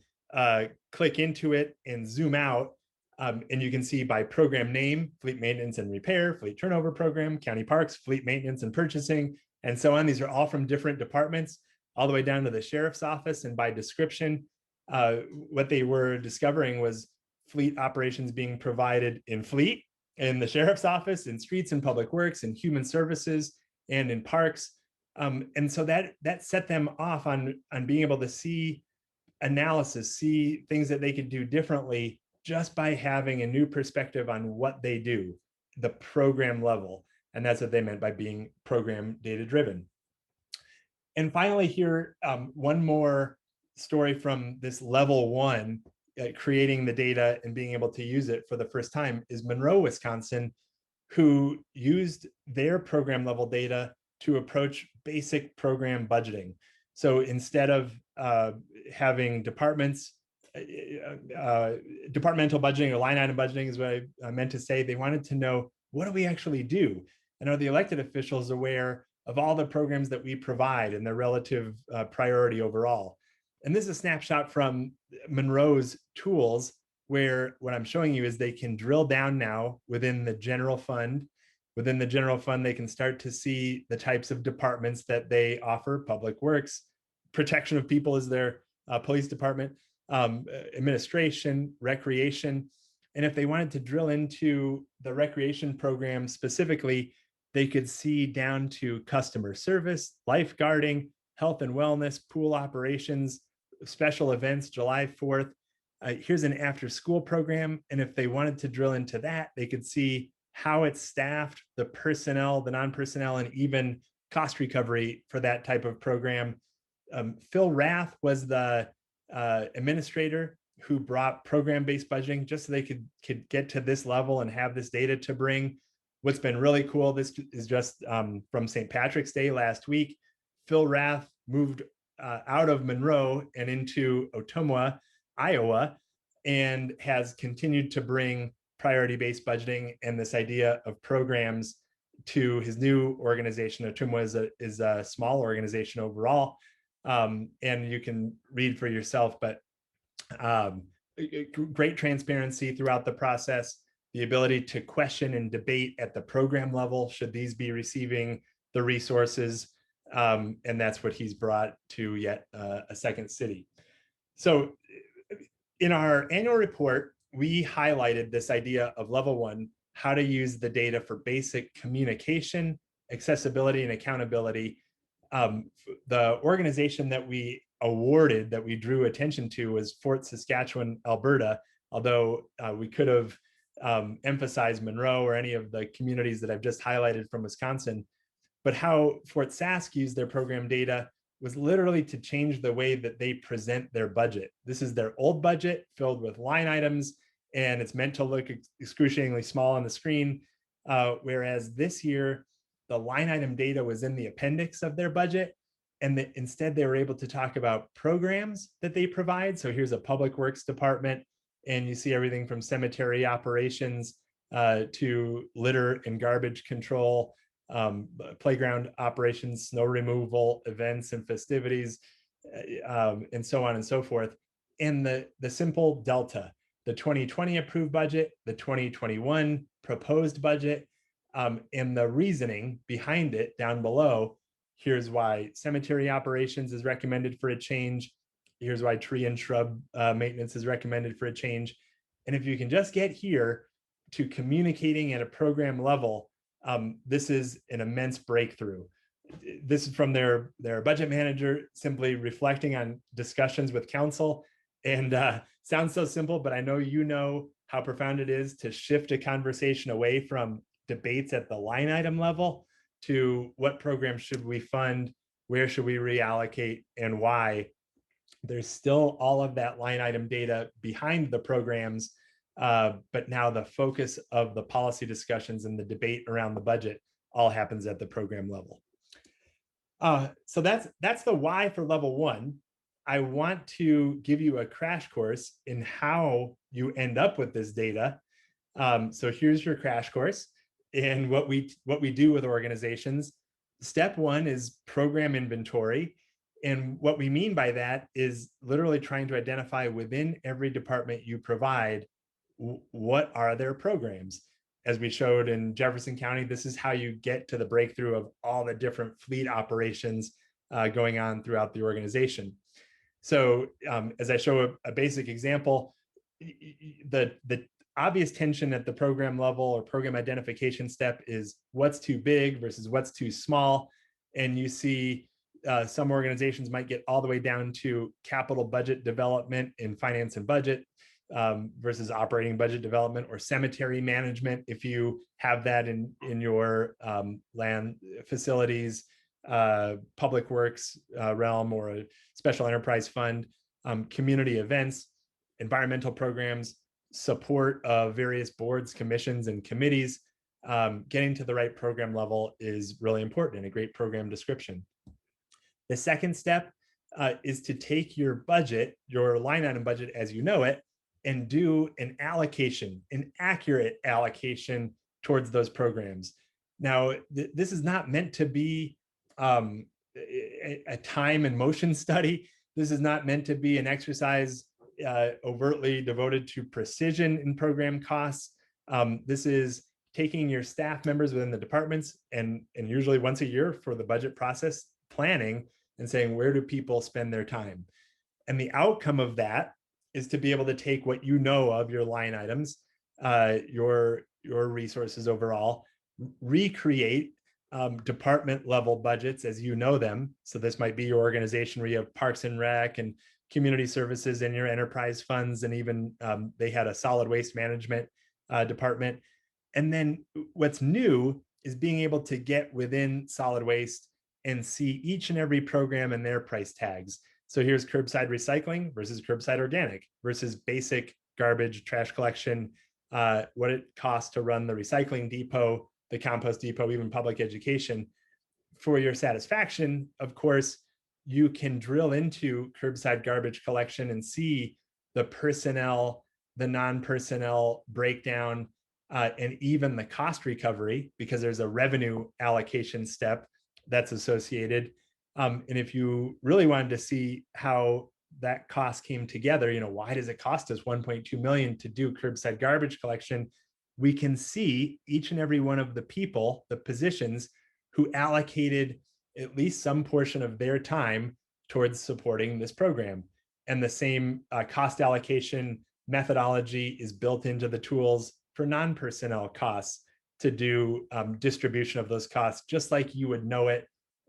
click into it and zoom out, and you can see by program name, fleet maintenance and repair, fleet turnover program, county parks, fleet maintenance and purchasing, and so on. These are all from different departments, all the way down to the sheriff's office. And by description, what they were discovering was fleet operations being provided in fleet, in the sheriff's office, in streets and public works, in human services, and in parks. And so that set them off on being able to see analysis, see things that they could do differently just by having a new perspective on what they do, the program level. And that's what they meant by being program data driven. And finally here, one more story from this level 1, creating the data and being able to use it for the first time, is Monroe, Wisconsin, who used their program level data to approach basic program budgeting. So instead of having departments, departmental budgeting or line item budgeting is what I meant to say, they wanted to know, what do we actually do? And are the elected officials aware of all the programs that we provide and their relative priority overall? And this is a snapshot from Monroe's tools, where what I'm showing you is they can drill down now within the general fund. Within the general fund, they can start to see the types of departments that they offer. Public Works, protection of people is their police department, administration, recreation. And if they wanted to drill into the recreation program specifically, they could see down to customer service, lifeguarding, health and wellness, pool operations, special events, July 4th. Here's an after school program. And if they wanted to drill into that, they could see how it's staffed, the personnel, the non-personnel, and even cost recovery for that type of program. Phil Rath was the administrator who brought program-based budgeting just so they could get to this level and have this data to bring. What's been really cool, this is just from St. Patrick's Day last week. Phil Rath moved out of Monroe and into Ottumwa, Iowa, and has continued to bring priority-based budgeting and this idea of programs to his new organization. Ottumwa is a small organization overall, and you can read for yourself, but great transparency throughout the process, the ability to question and debate at the program level, should these be receiving the resources, and that's what he's brought to yet a second city. So in our annual report, we highlighted this idea of level one, how to use the data for basic communication, accessibility, and accountability. The organization that we awarded, that we drew attention to, was Fort Saskatchewan, Alberta, although we could have emphasized Monroe or any of the communities that I've just highlighted from Wisconsin. But how Fort Sask used their program data was literally to change the way that they present their budget. This is their old budget filled with line items, and it's meant to look excruciatingly small on the screen. Whereas this year, the line item data was in the appendix of their budget. And instead they were able to talk about programs that they provide. So here's a public works department, and you see everything from cemetery operations to litter and garbage control, playground operations, snow removal, events and festivities, and so on and so forth. And the simple delta, the 2020 approved budget, the 2021 proposed budget, and the reasoning behind it down below. Here's why cemetery operations is recommended for a change. Here's why tree and shrub maintenance is recommended for a change. And if you can just get here to communicating at a program level, this is an immense breakthrough. This is from their budget manager simply reflecting on discussions with council. And sounds so simple, but I know you know how profound it is to shift a conversation away from debates at the line item level to what programs should we fund, where should we reallocate, and why. There's still all of that line item data behind the programs, but now the focus of the policy discussions and the debate around the budget all happens at the program level. So that's the why for level one. I want to give you a crash course in how you end up with this data. So here's your crash course. And what we do with organizations. Step one is program inventory. And what we mean by that is literally trying to identify within every department you provide, what are their programs? As we showed in Jefferson County, this is how you get to the breakthrough of all the different fleet operations going on throughout the organization. So as I show a basic example, the obvious tension at the program level or program identification step is what's too big versus what's too small. And you see some organizations might get all the way down to capital budget development in finance and budget versus operating budget development, or cemetery management if you have that in your land facilities, public works realm, or a special enterprise fund, community events, environmental programs, support of various boards, commissions, and committees. Getting to the right program level is really important in a great program description. The second step is to take your budget, your line item budget as you know it, and do an allocation, an accurate allocation towards those programs. Now, this is not meant to be a time and motion study. This is not meant to be an exercise overtly devoted to precision in program costs. This is taking your staff members within the departments and usually once a year for the budget process planning and saying, where do people spend their time? And the outcome of that is to be able to take what you know of your line items, your resources overall, recreate department level budgets as you know them. So this might be your organization where you have Parks and Rec and community services in your enterprise funds, and even they had a solid waste management department. And then what's new is being able to get within solid waste and see each and every program and their price tags. So here's curbside recycling versus curbside organic versus basic garbage trash collection, what it costs to run the recycling depot, the compost depot, even public education. For your satisfaction, of course, you can drill into curbside garbage collection and see the personnel, the non-personnel breakdown, and even the cost recovery, because there's a revenue allocation step that's associated. And if you really wanted to see how that cost came together, why does it cost us 1.2 million to do curbside garbage collection? We can see each and every one of the people, the positions who allocated at least some portion of their time towards supporting this program. And the same cost allocation methodology is built into the tools for non-personnel costs to do distribution of those costs, just like you would know it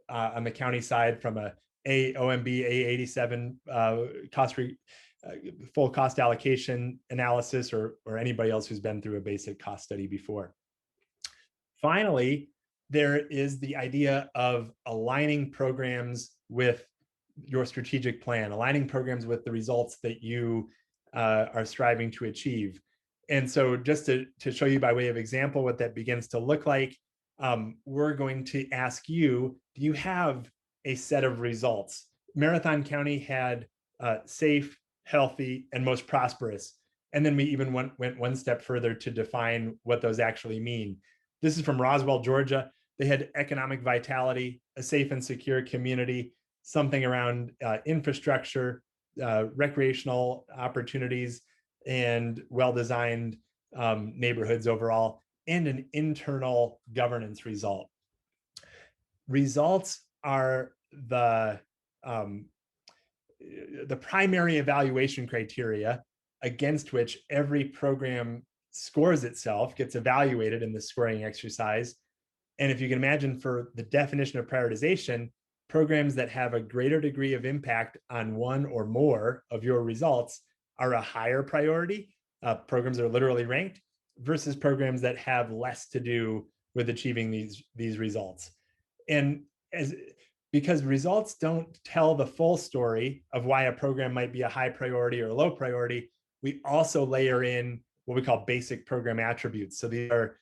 on the county side from a OMB A87 full cost allocation analysis, or anybody else who's been through a basic cost study before. Finally, there is the idea of aligning programs with your strategic plan, aligning programs with the results that you are striving to achieve. And so just to show you by way of example what that begins to look like, we're going to ask you, do you have a set of results? Marathon County had safe, healthy, and most prosperous. And then we even went one step further to define what those actually mean. This is from Roswell, Georgia. They had economic vitality, a safe and secure community, something around infrastructure, recreational opportunities, and well-designed neighborhoods overall, and an internal governance result. Results are the primary evaluation criteria against which every program scores itself, gets evaluated in the scoring exercise. And if you can imagine, for the definition of prioritization, programs that have a greater degree of impact on one or more of your results are a higher priority. Programs are literally ranked, versus programs that have less to do with achieving these results. And because results don't tell the full story of why a program might be a high priority or a low priority, we also layer in what we call basic program attributes. So these are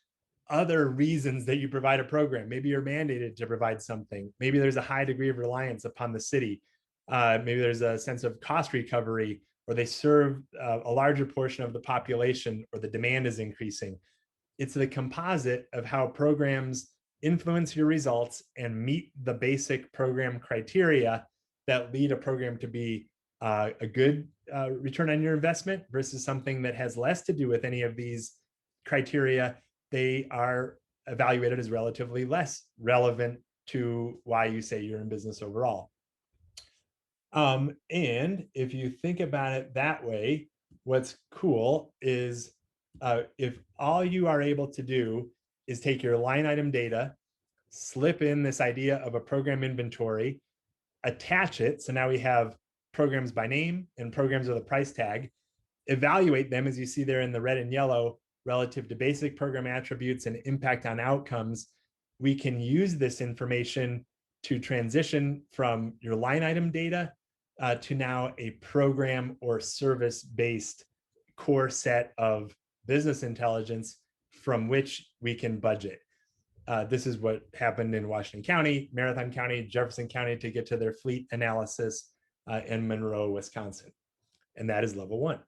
other reasons that you provide a program. Maybe you're mandated to provide something. Maybe there's a high degree of reliance upon the city. Maybe there's a sense of cost recovery, or they serve a larger portion of the population, or the demand is increasing. It's the composite of how programs influence your results and meet the basic program criteria that lead a program to be a good return on your investment, versus something that has less to do with any of these criteria. They are evaluated as relatively less relevant to why you say you're in business overall. And if you think about it that way, what's cool is if all you are able to do is take your line item data, slip in this idea of a program inventory, attach it. So now we have programs by name and programs with a price tag, evaluate them as you see there in the red and yellow relative to basic program attributes and impact on outcomes. We can use this information to transition from your line item data to now a program or service-based core set of business intelligence from which we can budget. This is what happened in Washington County, Marathon County, Jefferson County to get to their fleet analysis, in Monroe, Wisconsin. And that is level 1.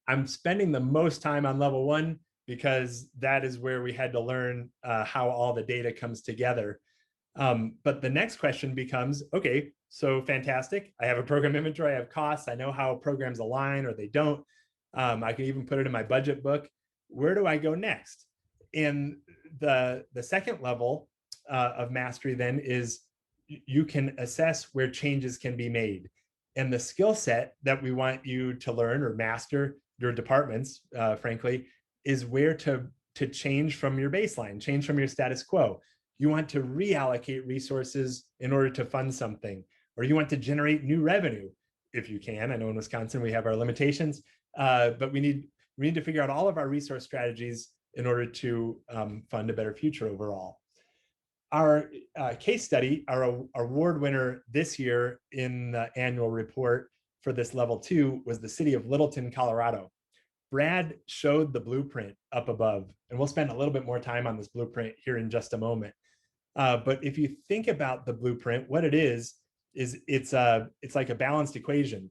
I'm spending the most time on level 1 because that is where we had to learn how all the data comes together. But the next question becomes, okay, so fantastic. I have a program inventory, I have costs, I know how programs align or they don't. I can even put it in my budget book. Where do I go next? And the second level of mastery then is you can assess where changes can be made. And the skill set that we want you to learn or master, your departments, frankly, is where to change from your baseline, change from your status quo. You want to reallocate resources in order to fund something, or you want to generate new revenue if you can. I know in Wisconsin we have our limitations, but we need to figure out all of our resource strategies in order to fund a better future overall. Our case study, our award winner this year in the annual report for this level 2 was the city of Littleton, Colorado. Brad showed the blueprint up above, and we'll spend a little bit more time on this blueprint here in just a moment. But if you think about the blueprint, what it is it's like a balanced equation.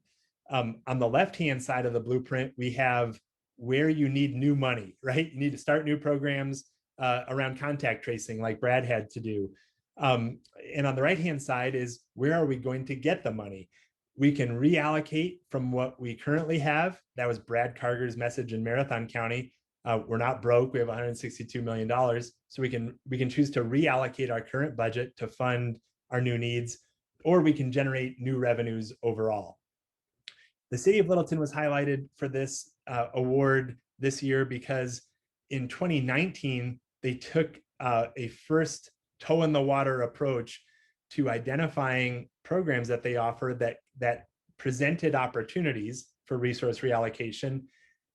On the left-hand side of the blueprint, we have where you need new money, right? You need to start new programs around contact tracing like Brad had to do. And on the right-hand side is where are we going to get the money? We can reallocate from what we currently have. That was Brad Carger's message in Marathon County. We're not broke. We have $162 million. So we can choose to reallocate our current budget to fund our new needs, or we can generate new revenues overall. The city of Littleton was highlighted for this award this year because in 2019, they took a first toe in the water approach to identifying programs that they offered that presented opportunities for resource reallocation.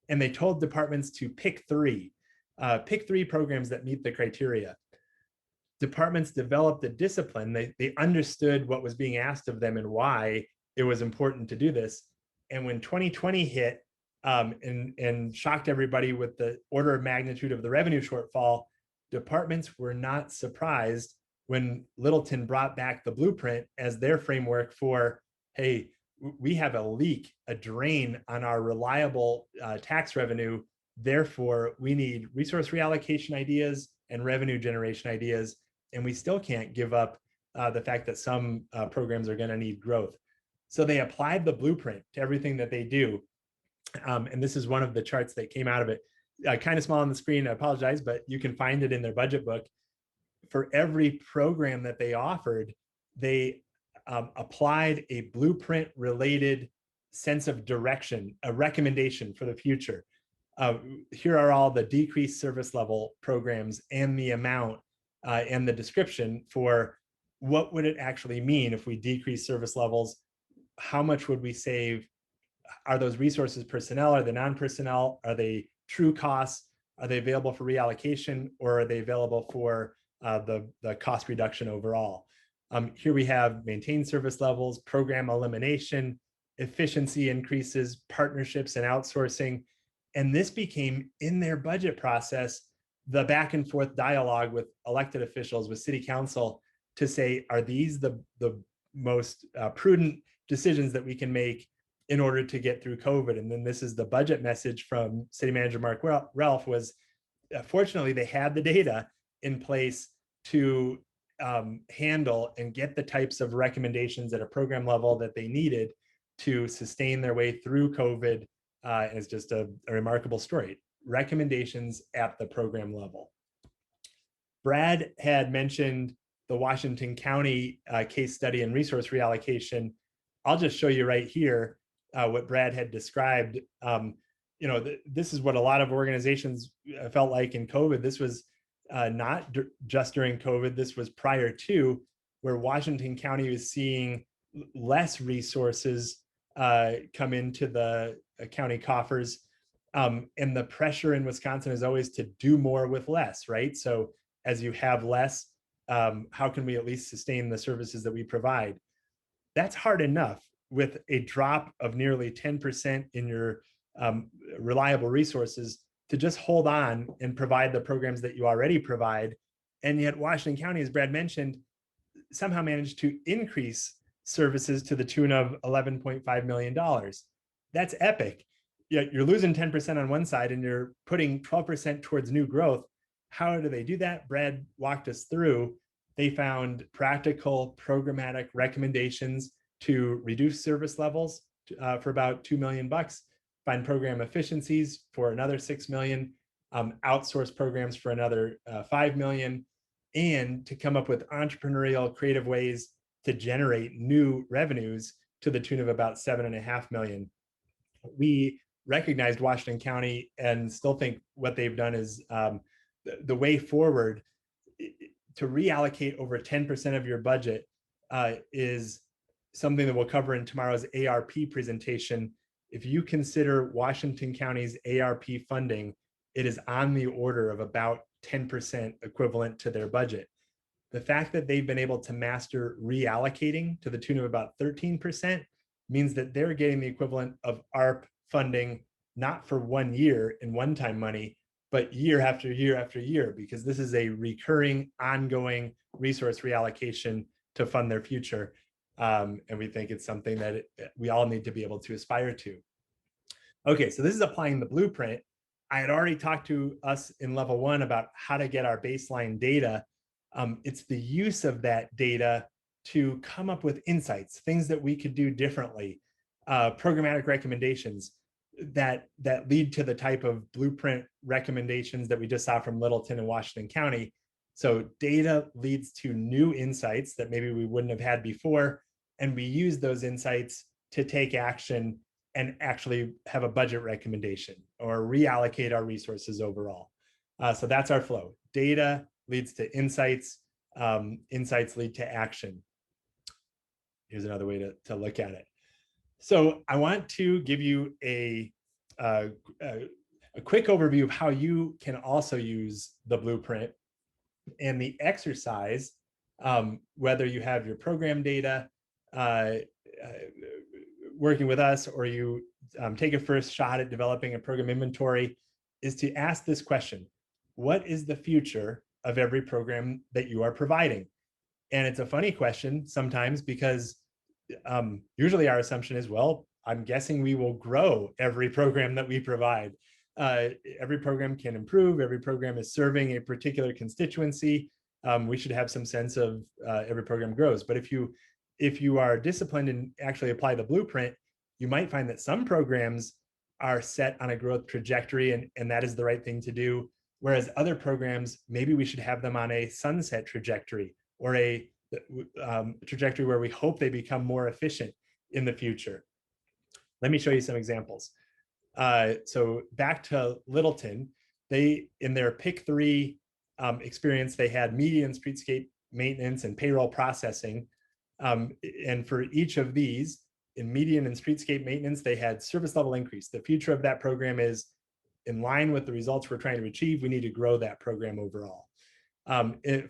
And they told departments to pick three programs that meet the criteria. Departments developed a discipline. They understood what was being asked of them and why it was important to do this. And when 2020 hit and shocked everybody with the order of magnitude of the revenue shortfall, departments were not surprised when Littleton brought back the blueprint as their framework for, hey, we have a leak, a drain on our reliable tax revenue. Therefore, we need resource reallocation ideas and revenue generation ideas. And we still can't give up the fact that some programs are going to need growth. So they applied the blueprint to everything that they do. And this is one of the charts that came out of it. Kind of small on the screen, I apologize, but you can find it in their budget book. For every program that they offered, they applied a blueprint related sense of direction, a recommendation for the future. Here are all the decreased service level programs and the amount and the description for what would it actually mean if we decrease service levels, how much would we save, are those resources personnel, are they non-personnel, are they true costs, are they available for reallocation, or are they available for the cost reduction overall. Here we have maintained service levels, program elimination, efficiency increases, partnerships and outsourcing. And this became in their budget process, the back and forth dialogue with elected officials, with city council to say, are these the most prudent decisions that we can make in order to get through COVID? And then this is the budget message from City Manager Mark Ralph was, fortunately, they had the data in place to handle and get the types of recommendations at a program level that they needed to sustain their way through COVID. And it's just a remarkable story. Recommendations at the program level. Brad had mentioned the Washington County case study and resource reallocation. I'll just show you right here what Brad had described. This is what a lot of organizations felt like in COVID. This was not just during COVID, this was prior to, where Washington County was seeing less resources come into the county coffers. And the pressure in Wisconsin is always to do more with less, right? So as you have less, how can we at least sustain the services that we provide? That's hard enough with a drop of nearly 10% in your reliable resources to just hold on and provide the programs that you already provide. And yet Washington County, as Brad mentioned, somehow managed to increase services to the tune of $11.5 million. That's epic. Yet you're losing 10% on one side and you're putting 12% towards new growth. How do they do that? Brad walked us through They found practical programmatic recommendations to reduce service levels for about $2 million, find program efficiencies for another 6 million, outsource programs for another 5 million, and to come up with entrepreneurial creative ways to generate new revenues to the tune of about 7.5 million. We recognized Washington County and still think what they've done is the way forward. To reallocate over 10% of your budget is something that we'll cover in tomorrow's ARP presentation. If you consider Washington County's ARP funding, it is on the order of about 10% equivalent to their budget. The fact that they've been able to master reallocating to the tune of about 13% means that they're getting the equivalent of ARP funding, not for 1 year in one-time money, but year after year after year, because this is a recurring, ongoing resource reallocation to fund their future. And we think it's something that we all need to be able to aspire to. Okay, so this is applying the blueprint. I had already talked to us in level 1 about how to get our baseline data. It's the use of that data to come up with insights, things that we could do differently, programmatic recommendations that lead to the type of blueprint recommendations that we just saw from Littleton and Washington County. So data leads to new insights that maybe we wouldn't have had before, and we use those insights to take action and actually have a budget recommendation or reallocate our resources overall. So that's our flow. Data leads to insights, insights lead to action. Here's another way to look at it. So I want to give you a quick overview of how you can also use the blueprint and the exercise, whether you have your program data working with us or you take a first shot at developing a program inventory, is to ask this question: what is the future of every program that you are providing? And it's a funny question sometimes because usually our assumption is, well, I'm guessing we will grow every program that we provide. Every program can improve. Every program is serving a particular constituency. We should have some sense of every program grows. But if you are disciplined and actually apply the blueprint, you might find that some programs are set on a growth trajectory, and that is the right thing to do. Whereas other programs, maybe we should have them on a sunset trajectory or a trajectory where we hope they become more efficient in the future. Let me show you some examples. So back to Littleton, they, in their pick 3 experience, they had media and streetscape maintenance and payroll processing. And for each of these, in median and streetscape maintenance, they had service level increase. The future of that program is in line with the results we're trying to achieve. We need to grow that program overall.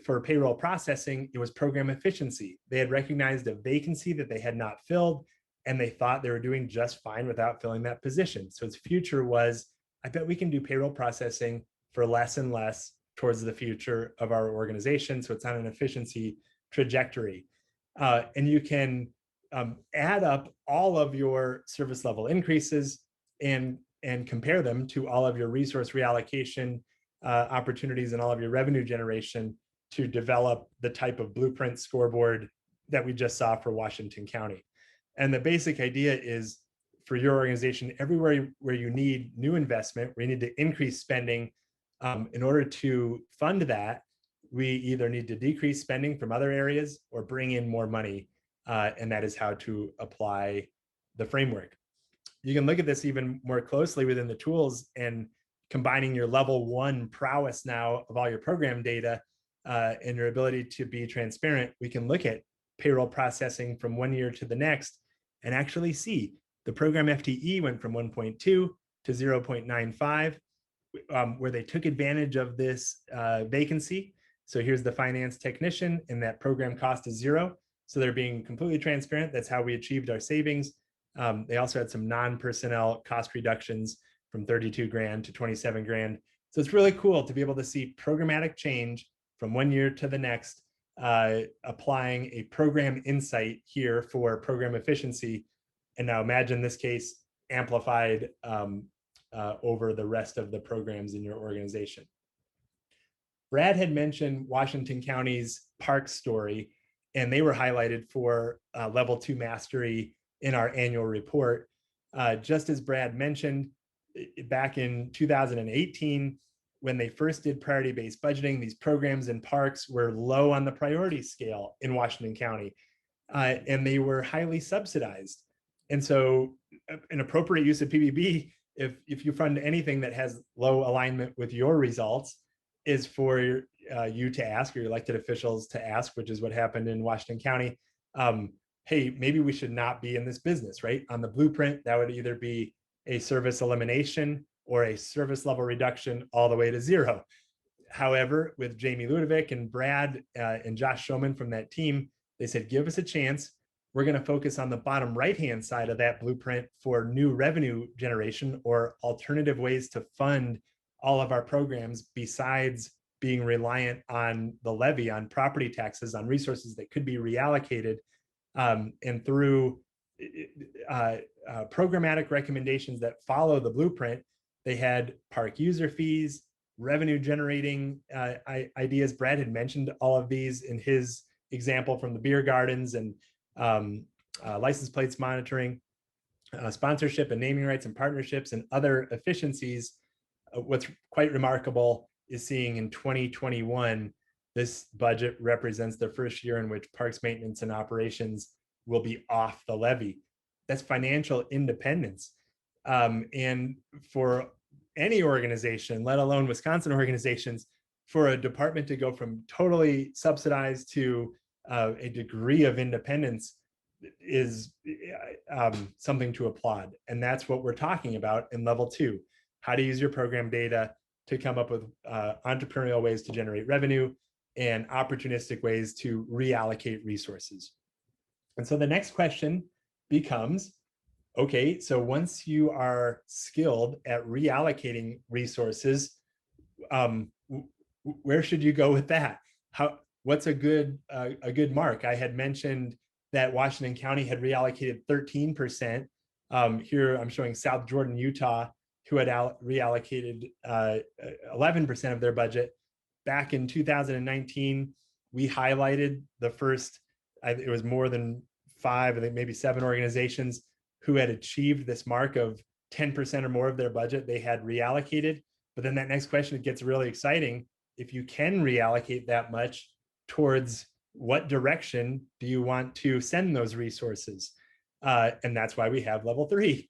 For payroll processing, it was program efficiency. They had recognized a vacancy that they had not filled, and they thought they were doing just fine without filling that position. So its future was, I bet we can do payroll processing for less and less towards the future of our organization. So it's on an efficiency trajectory. And you can add up all of your service level increases and compare them to all of your resource reallocation opportunities and all of your revenue generation to develop the type of blueprint scoreboard that we just saw for Washington County. And the basic idea is for your organization, everywhere where you need new investment, where you need to increase spending, in order to fund that, we either need to decrease spending from other areas or bring in more money. And that is how to apply the framework. You can look at this even more closely within the tools and combining your level 1 prowess now of all your program data and your ability to be transparent. We can look at payroll processing from 1 year to the next and actually see the program FTE went from 1.2 to 0.95, where they took advantage of this vacancy. So here's the finance technician, and that program cost is 0. So they're being completely transparent. That's how we achieved our savings. They also had some non-personnel cost reductions from 32 grand to 27 grand. So it's really cool to be able to see programmatic change from 1 year to the next, applying a program insight here for program efficiency. And now imagine this case amplified over the rest of the programs in your organization. Brad had mentioned Washington County's park story, and they were highlighted for level 2 mastery in our annual report. Just as Brad mentioned, back in 2018, when they first did priority-based budgeting, these programs in parks were low on the priority scale in Washington County, and they were highly subsidized. And so an appropriate use of PBB, if you fund anything that has low alignment with your results, is for you to ask, or your elected officials to ask, which is what happened in Washington County. Hey, maybe we should not be in this business, right? On the blueprint, that would either be a service elimination or a service level reduction all the way to 0. However, with Jamie Ludovic and Brad and Josh Showman from that team, they said, give us a chance. We're going to focus on the bottom right-hand side of that blueprint for new revenue generation or alternative ways to fund all of our programs besides being reliant on the levy, on property taxes, on resources that could be reallocated, and through programmatic recommendations that follow the blueprint. They had park user fees, revenue generating ideas. Brad had mentioned all of these in his example from the beer gardens, and license plates monitoring, sponsorship and naming rights and partnerships, and other efficiencies. What's quite remarkable is seeing in 2021, this budget represents the first year in which parks maintenance and operations will be off the levy. That's financial independence. And for any organization, let alone Wisconsin organizations, for a department to go from totally subsidized to a degree of independence is something to applaud. And that's what we're talking about in level 2, how to use your program data to come up with entrepreneurial ways to generate revenue and opportunistic ways to reallocate resources. And so the next question becomes, okay, so once you are skilled at reallocating resources, where should you go with that? What's a good mark? I had mentioned that Washington County had reallocated 13%. Here I'm showing South Jordan, Utah, who had reallocated 11% of their budget. Back in 2019, we highlighted the first, it was more than 5, I think maybe 7 organizations who had achieved this mark of 10% or more of their budget they had reallocated. But then that next question, it gets really exciting. If you can reallocate that much, towards what direction do you want to send those resources? And that's why we have level 3.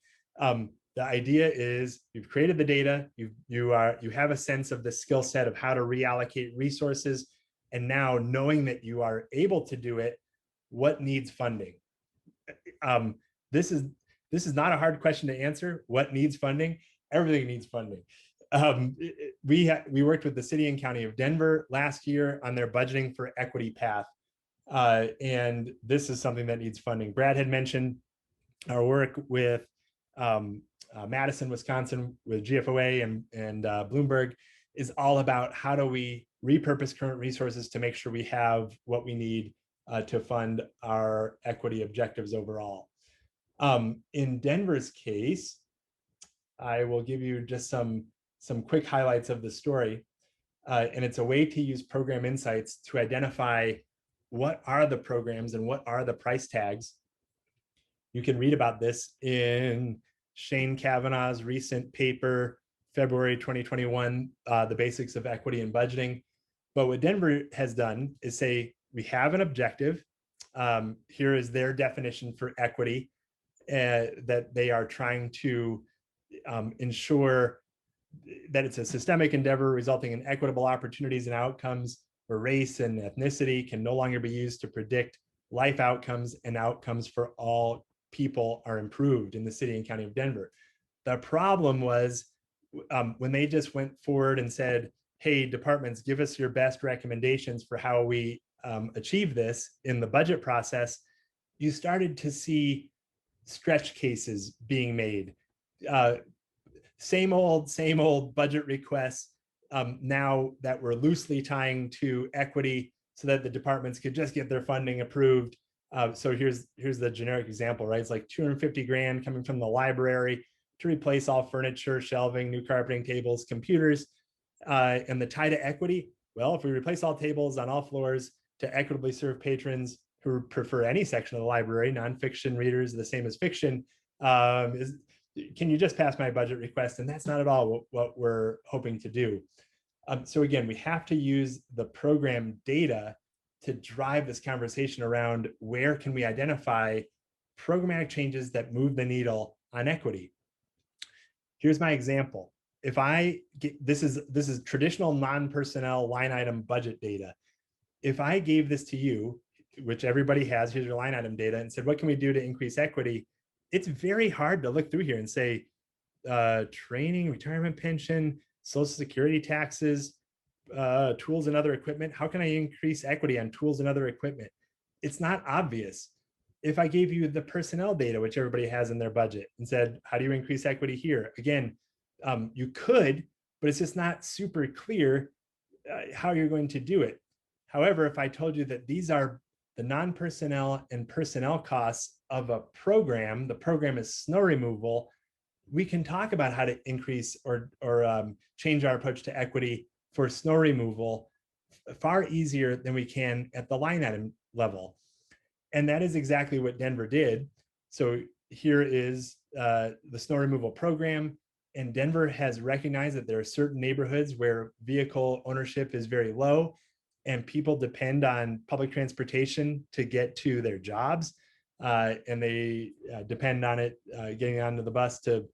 The idea is you've created the data, you have a sense of the skill set of how to reallocate resources, and now knowing that you are able to do it, what needs funding? This is not a hard question to answer. What needs funding? Everything needs funding. We worked with the city and county of Denver last year on their budgeting for Equity Path. And this is something that needs funding. Brad had mentioned our work with Madison, Wisconsin, with GFOA and Bloomberg is all about how do we repurpose current resources to make sure we have what we need to fund our equity objectives overall. In Denver's case, I will give you just some quick highlights of the story. And it's a way to use program insights to identify what are the programs and what are the price tags. You can read about this in Shane Kavanaugh's recent paper, February 2021, The Basics of Equity and Budgeting. But what Denver has done is say, we have an objective. Here is their definition for equity, that they are trying to ensure that it's a systemic endeavor resulting in equitable opportunities and outcomes where race and ethnicity can no longer be used to predict life outcomes, and outcomes for all people are improved in the city and county of Denver. The problem was when they just went forward and said, hey, departments, give us your best recommendations for how we achieve this in the budget process, you started to see stretch cases being made. Same old budget requests now that we're loosely tying to equity so that the departments could just get their funding approved. So here's the generic example, right? It's like 250 grand coming from the library to replace all furniture, shelving, new carpeting, tables, computers, and the tie to equity. Well, if we replace all tables on all floors to equitably serve patrons who prefer any section of the library, nonfiction readers the same as fiction, can you just pass my budget request? And that's not at all what we're hoping to do. So again, we have to use the program data to drive this conversation around where can we identify programmatic changes that move the needle on equity. Here's my example. If I get, this is traditional non-personnel line item budget data. If I gave this to you, which everybody has, here's your line item data, and said, what can we do to increase equity? It's very hard to look through here and say, training, retirement pension, Social Security taxes, tools and other equipment. How can I increase equity on tools and other equipment? It's not obvious. If I gave you the personnel data, which everybody has in their budget, and said, how do you increase equity here? Again, you could, but it's just not super clear how you're going to do it. However, if I told you that these are the non-personnel and personnel costs of a program, the program is snow removal, we can talk about how to increase or change our approach to equity for snow removal far easier than we can at the line item level. And that is exactly what Denver did. So here is the snow removal program. And Denver has recognized that there are certain neighborhoods where vehicle ownership is very low and people depend on public transportation to get to their jobs. And they depend on it getting onto the bus to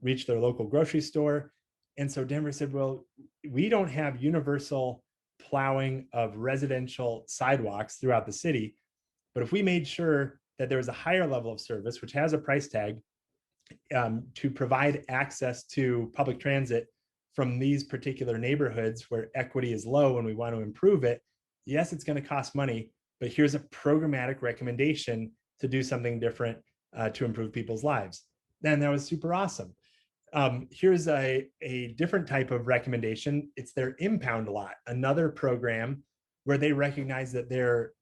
reach their local grocery store. And so Denver said, well, we don't have universal plowing of residential sidewalks throughout the city. But if we made sure that there was a higher level of service, which has a price tag, to provide access to public transit from these particular neighborhoods where equity is low and we want to improve it, yes, it's going to cost money, but here's a programmatic recommendation to do something different to improve people's lives. And that was super awesome. Here's a different type of recommendation. It's their impound lot, another program where they recognize that their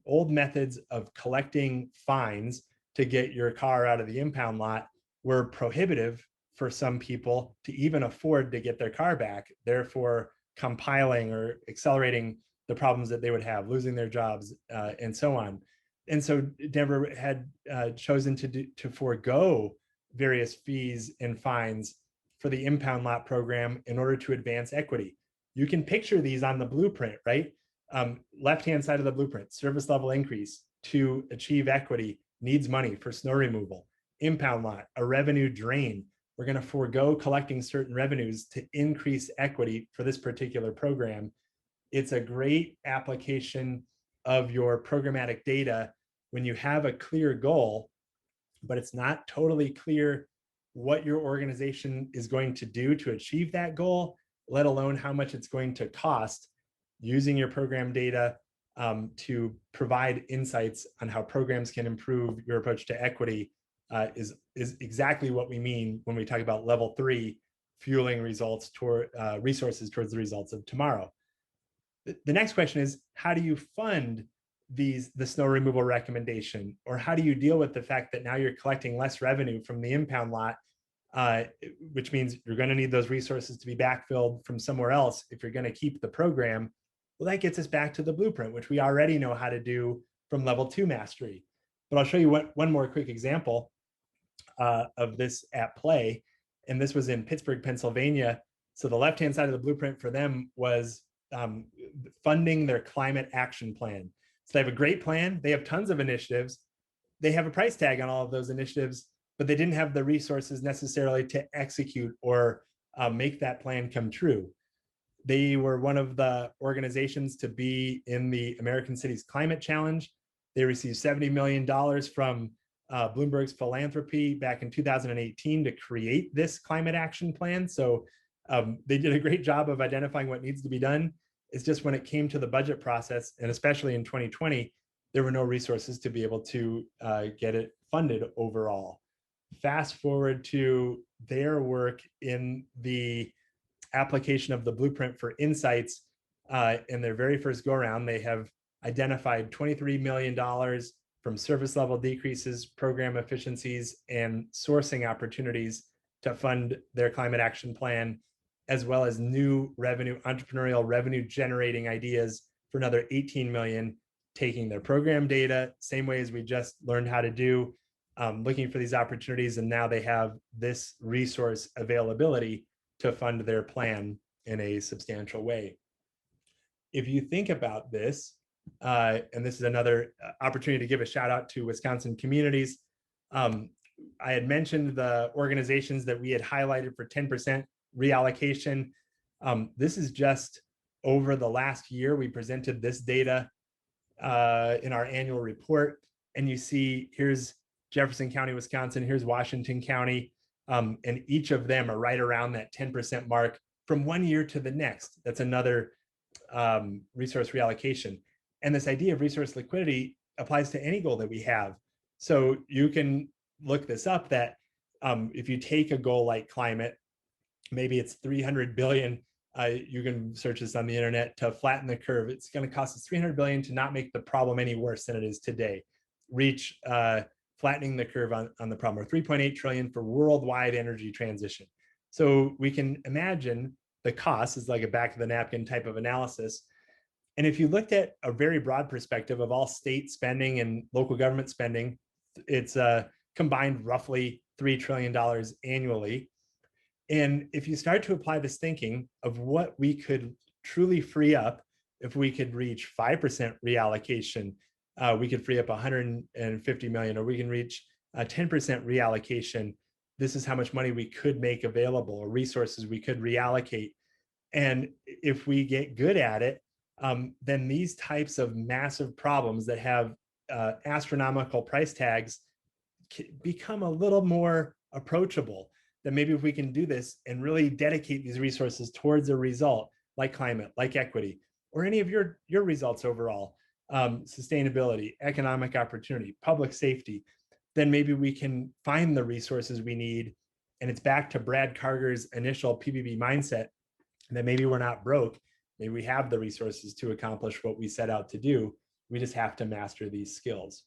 old methods of collecting fines to get your car out of the impound lot were prohibitive for some people to even afford to get their car back, therefore compiling or accelerating the problems that they would have, losing their jobs, and so on. And so Denver had chosen to forego various fees and fines for the impound lot program in order to advance equity. You can picture these on the blueprint, right? Left-hand side of the blueprint, service level increase to achieve equity needs money for snow removal. Impound lot, a revenue drain. We're going to forego collecting certain revenues to increase equity for this particular program. It's a great application of your programmatic data when you have a clear goal, but it's not totally clear what your organization is going to do to achieve that goal, let alone how much it's going to cost. Using your program data to provide insights on how programs can improve your approach to equity is exactly what we mean when we talk about level 3, fueling results toward resources towards the results of tomorrow. The next question is, how do you fund the snow removal recommendation? Or how do you deal with the fact that now you're collecting less revenue from the impound lot, which means you're going to need those resources to be backfilled from somewhere else if you're going to keep the program? Well, that gets us back to the blueprint, which we already know how to do from level 2 mastery. But I'll show you one more quick example of this at play. And this was in Pittsburgh, Pennsylvania. So the left-hand side of the blueprint for them was funding their climate action plan. So they have a great plan. They have tons of initiatives. They have a price tag on all of those initiatives, but they didn't have the resources necessarily to execute or make that plan come true. They were one of the organizations to be in the American Cities Climate Challenge. They received $70 million from Bloomberg's philanthropy back in 2018 to create this climate action plan. So they did a great job of identifying what needs to be done. It's just when it came to the budget process, and especially in 2020, there were no resources to be able to get it funded overall. Fast forward to their work in the application of the blueprint for insights in their very first go around. They have identified $23 million from service level decreases, program efficiencies, and sourcing opportunities to fund their climate action plan. as well as new revenue, entrepreneurial revenue generating ideas for another 18 million, taking their program data, same way as we just learned how to do, looking for these opportunities. And now they have this resource availability to fund their plan in a substantial way. If you think about this, and this is another opportunity to give a shout out to Wisconsin Communities. I had mentioned the organizations that we had highlighted for 10% reallocation. This is just over the last year. We presented this data in our annual report, and you see here's Jefferson County, Wisconsin, here's Washington County, and each of them are right around that 10% mark from one year to the next. That's another resource reallocation. And this idea of resource liquidity applies to any goal that we have. So you can look this up that if you take a goal like climate, maybe it's 300 billion. You can search this on the internet to flatten the curve. It's going to cost us 300 billion to not make the problem any worse than it is today. Reach flattening the curve on the problem, or 3.8 trillion for worldwide energy transition. So we can imagine the cost is like a back of the napkin type of analysis. And if you looked at a very broad perspective of all state spending and local government spending, it's combined roughly $3 trillion annually. And if you start to apply this thinking of what we could truly free up, if we could reach 5% reallocation, we could free up 150 million, or we can reach 10% reallocation. This is how much money we could make available, or resources we could reallocate. And if we get good at it, then these types of massive problems that have astronomical price tags become a little more approachable. That maybe if we can do this and really dedicate these resources towards a result like climate, like equity, or any of your results overall, sustainability, economic opportunity, public safety, then maybe we can find the resources we need. And it's back to Brad Carger's initial PBB mindset that maybe we're not broke. Maybe we have the resources to accomplish what we set out to do. We just have to master these skills.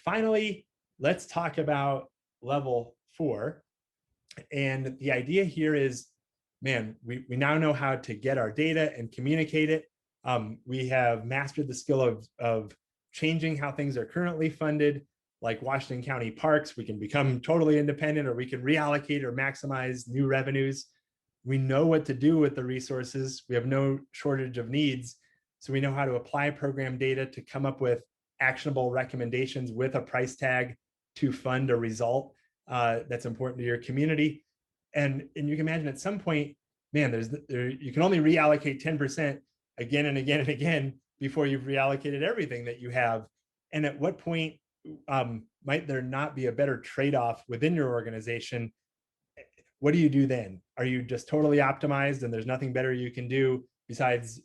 Finally, let's talk about level 4. And the idea here is, man, we now know how to get our data and communicate it. We have mastered the skill of changing how things are currently funded, like Washington County Parks. We can become totally independent, or we can reallocate or maximize new revenues. We know what to do with the resources. We have no shortage of needs. So we know how to apply program data to come up with actionable recommendations with a price tag to fund a result that's important to your community. And you can imagine at some point, man, you can only reallocate 10% again and again and again before you've reallocated everything that you have. And at what point might there not be a better trade-off within your organization? What do you do then? Are you just totally optimized and there's nothing better you can do besides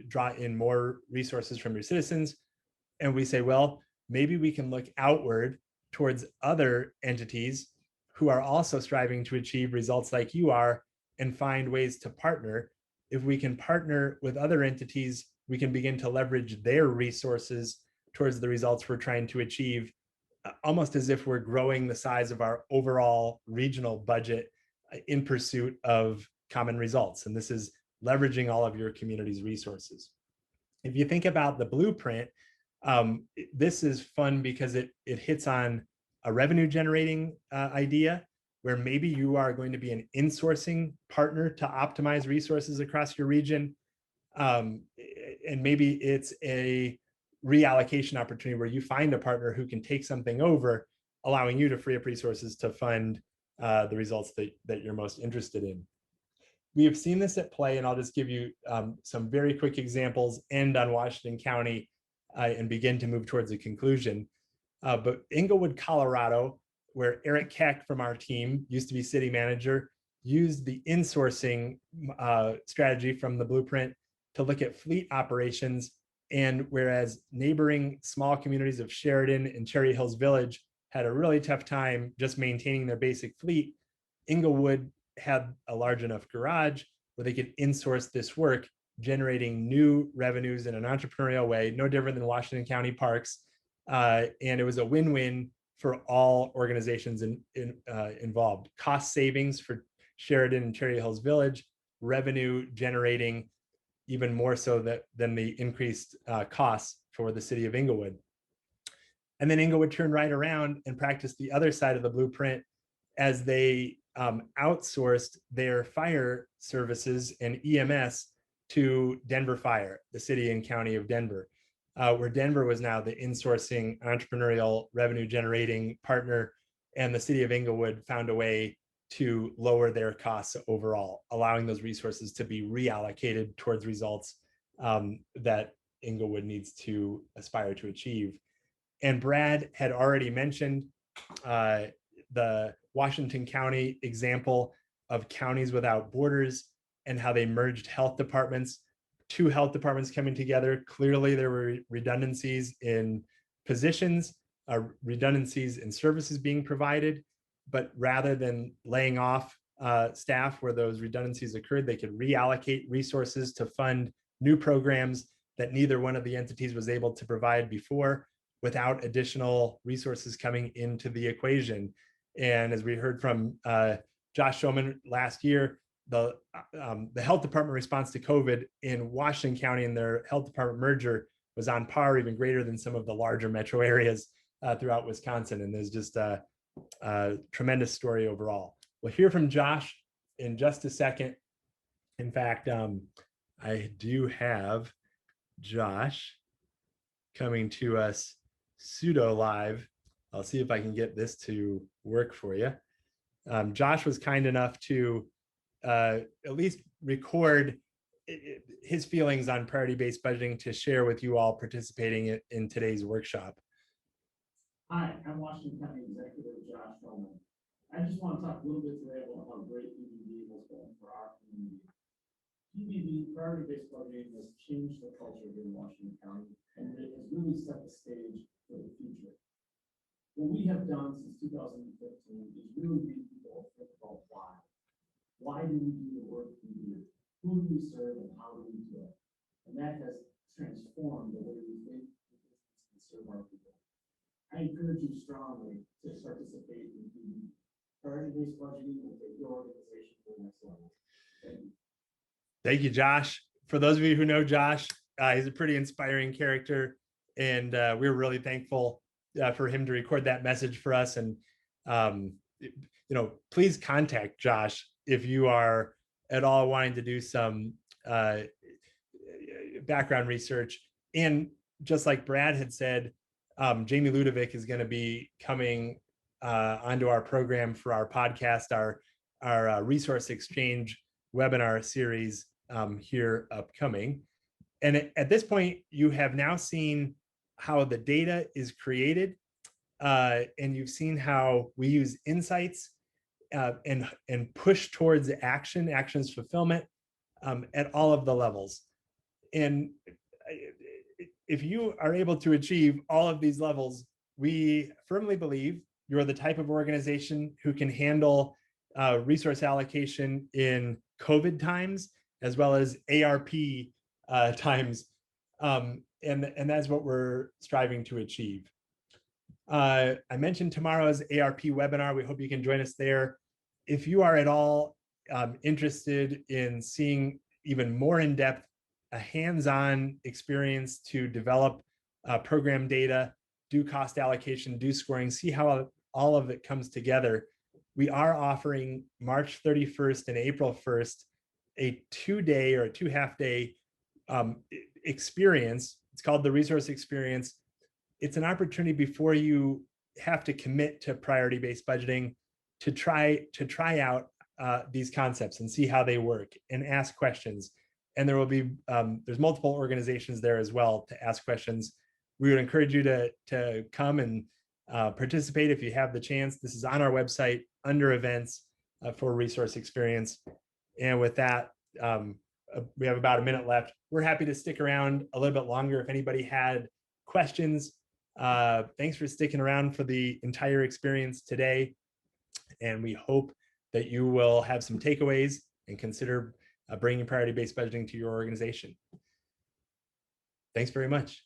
draw in more resources from your citizens? And we say, well, maybe we can look outward towards other entities who are also striving to achieve results like you are, and find ways to partner. If we can partner with other entities, we can begin to leverage their resources towards the results we're trying to achieve, almost as if we're growing the size of our overall regional budget in pursuit of common results. And this is leveraging all of your community's resources. If you think about the blueprint, this is fun because it hits on a revenue generating idea, where maybe you are going to be an insourcing partner to optimize resources across your region. And maybe it's a reallocation opportunity where you find a partner who can take something over, allowing you to free up resources to fund the results that you're most interested in. We have seen this at play, and I'll just give you some very quick examples, end on Washington County, and begin to move towards a conclusion. But Englewood, Colorado, where Eric Keck from our team used to be city manager, used the insourcing strategy from the blueprint to look at fleet operations. And whereas neighboring small communities of Sheridan and Cherry Hills Village had a really tough time just maintaining their basic fleet, Englewood had a large enough garage where they could insource this work, generating new revenues in an entrepreneurial way, no different than Washington County Parks. And it was a win-win for all organizations involved. Cost savings for Sheridan and Cherry Hills Village, revenue generating even more so than the increased costs for the city of Inglewood. And then Inglewood turned right around and practiced the other side of the blueprint as they outsourced their fire services and EMS to Denver Fire, the city and county of Denver, where Denver was now the insourcing entrepreneurial revenue generating partner, and the city of Inglewood found a way to lower their costs overall, allowing those resources to be reallocated towards results that Inglewood needs to aspire to achieve. And Brad had already mentioned the Washington County example of Counties Without Borders and how they merged health departments, 2 health departments coming together. Clearly, there were redundancies in positions, redundancies in services being provided, but rather than laying off staff where those redundancies occurred, they could reallocate resources to fund new programs that neither one of the entities was able to provide before, without additional resources coming into the equation. And as we heard from Josh Showman last year, the health department response to COVID in Washington County and their health department merger was on par, even greater than some of the larger metro areas throughout Wisconsin. And there's just a tremendous story overall. We'll hear from Josh in just a second. In fact, I do have Josh coming to us pseudo live. I'll see if I can get this to work for you. Josh was kind enough to at least record his feelings on priority-based budgeting to share with you all participating in today's workshop. Hi, I'm Washington County Executive Josh Showman. I just want to talk a little bit today about how great PBB has been for our community. PBB, priority-based budgeting, has changed the culture here in Washington County, and it has really set the stage for the future. What we have done since 2015 is really make people think about why. Why do we do the work we do? Who do we serve and how do we do it? And that has transformed the way we think and serve our people. I encourage you strongly to participate in PBB. Priority-based budgeting will take your organization to the next level. Thank you. Thank you, Josh. For those of you who know Josh, he's a pretty inspiring character, and we're really thankful for him to record that message for us. And please contact Josh if you are at all wanting to do some background research. And just like Brad had said, Jamie Ludovic is going to be coming onto our program for our podcast, our resource exchange webinar series here upcoming. And at this point, you have now seen how the data is created, and you've seen how we use insights and push towards actions fulfillment at all of the levels. And if you are able to achieve all of these levels, we firmly believe you're the type of organization who can handle resource allocation in COVID times, as well as ARP times. And that's what we're striving to achieve. I mentioned tomorrow's ARP webinar. We hope you can join us there. If you are at all interested in seeing even more in-depth, a hands-on experience to develop program data, do cost allocation, do scoring, see how all of it comes together, we are offering March 31st and April 1st a 2-day or a 2.5-day experience. It's called the Resource Experience. It's an opportunity before you have to commit to priority-based budgeting to try out these concepts and see how they work and ask questions. And there will be there's multiple organizations there as well to ask questions. We would encourage you to come and participate if you have the chance. This is on our website under events for Resource Experience. And with that, we have about a minute left. We're happy to stick around a little bit longer if anybody had questions. Thanks for sticking around for the entire experience today. And we hope that you will have some takeaways and consider bringing priority-based budgeting to your organization. Thanks very much.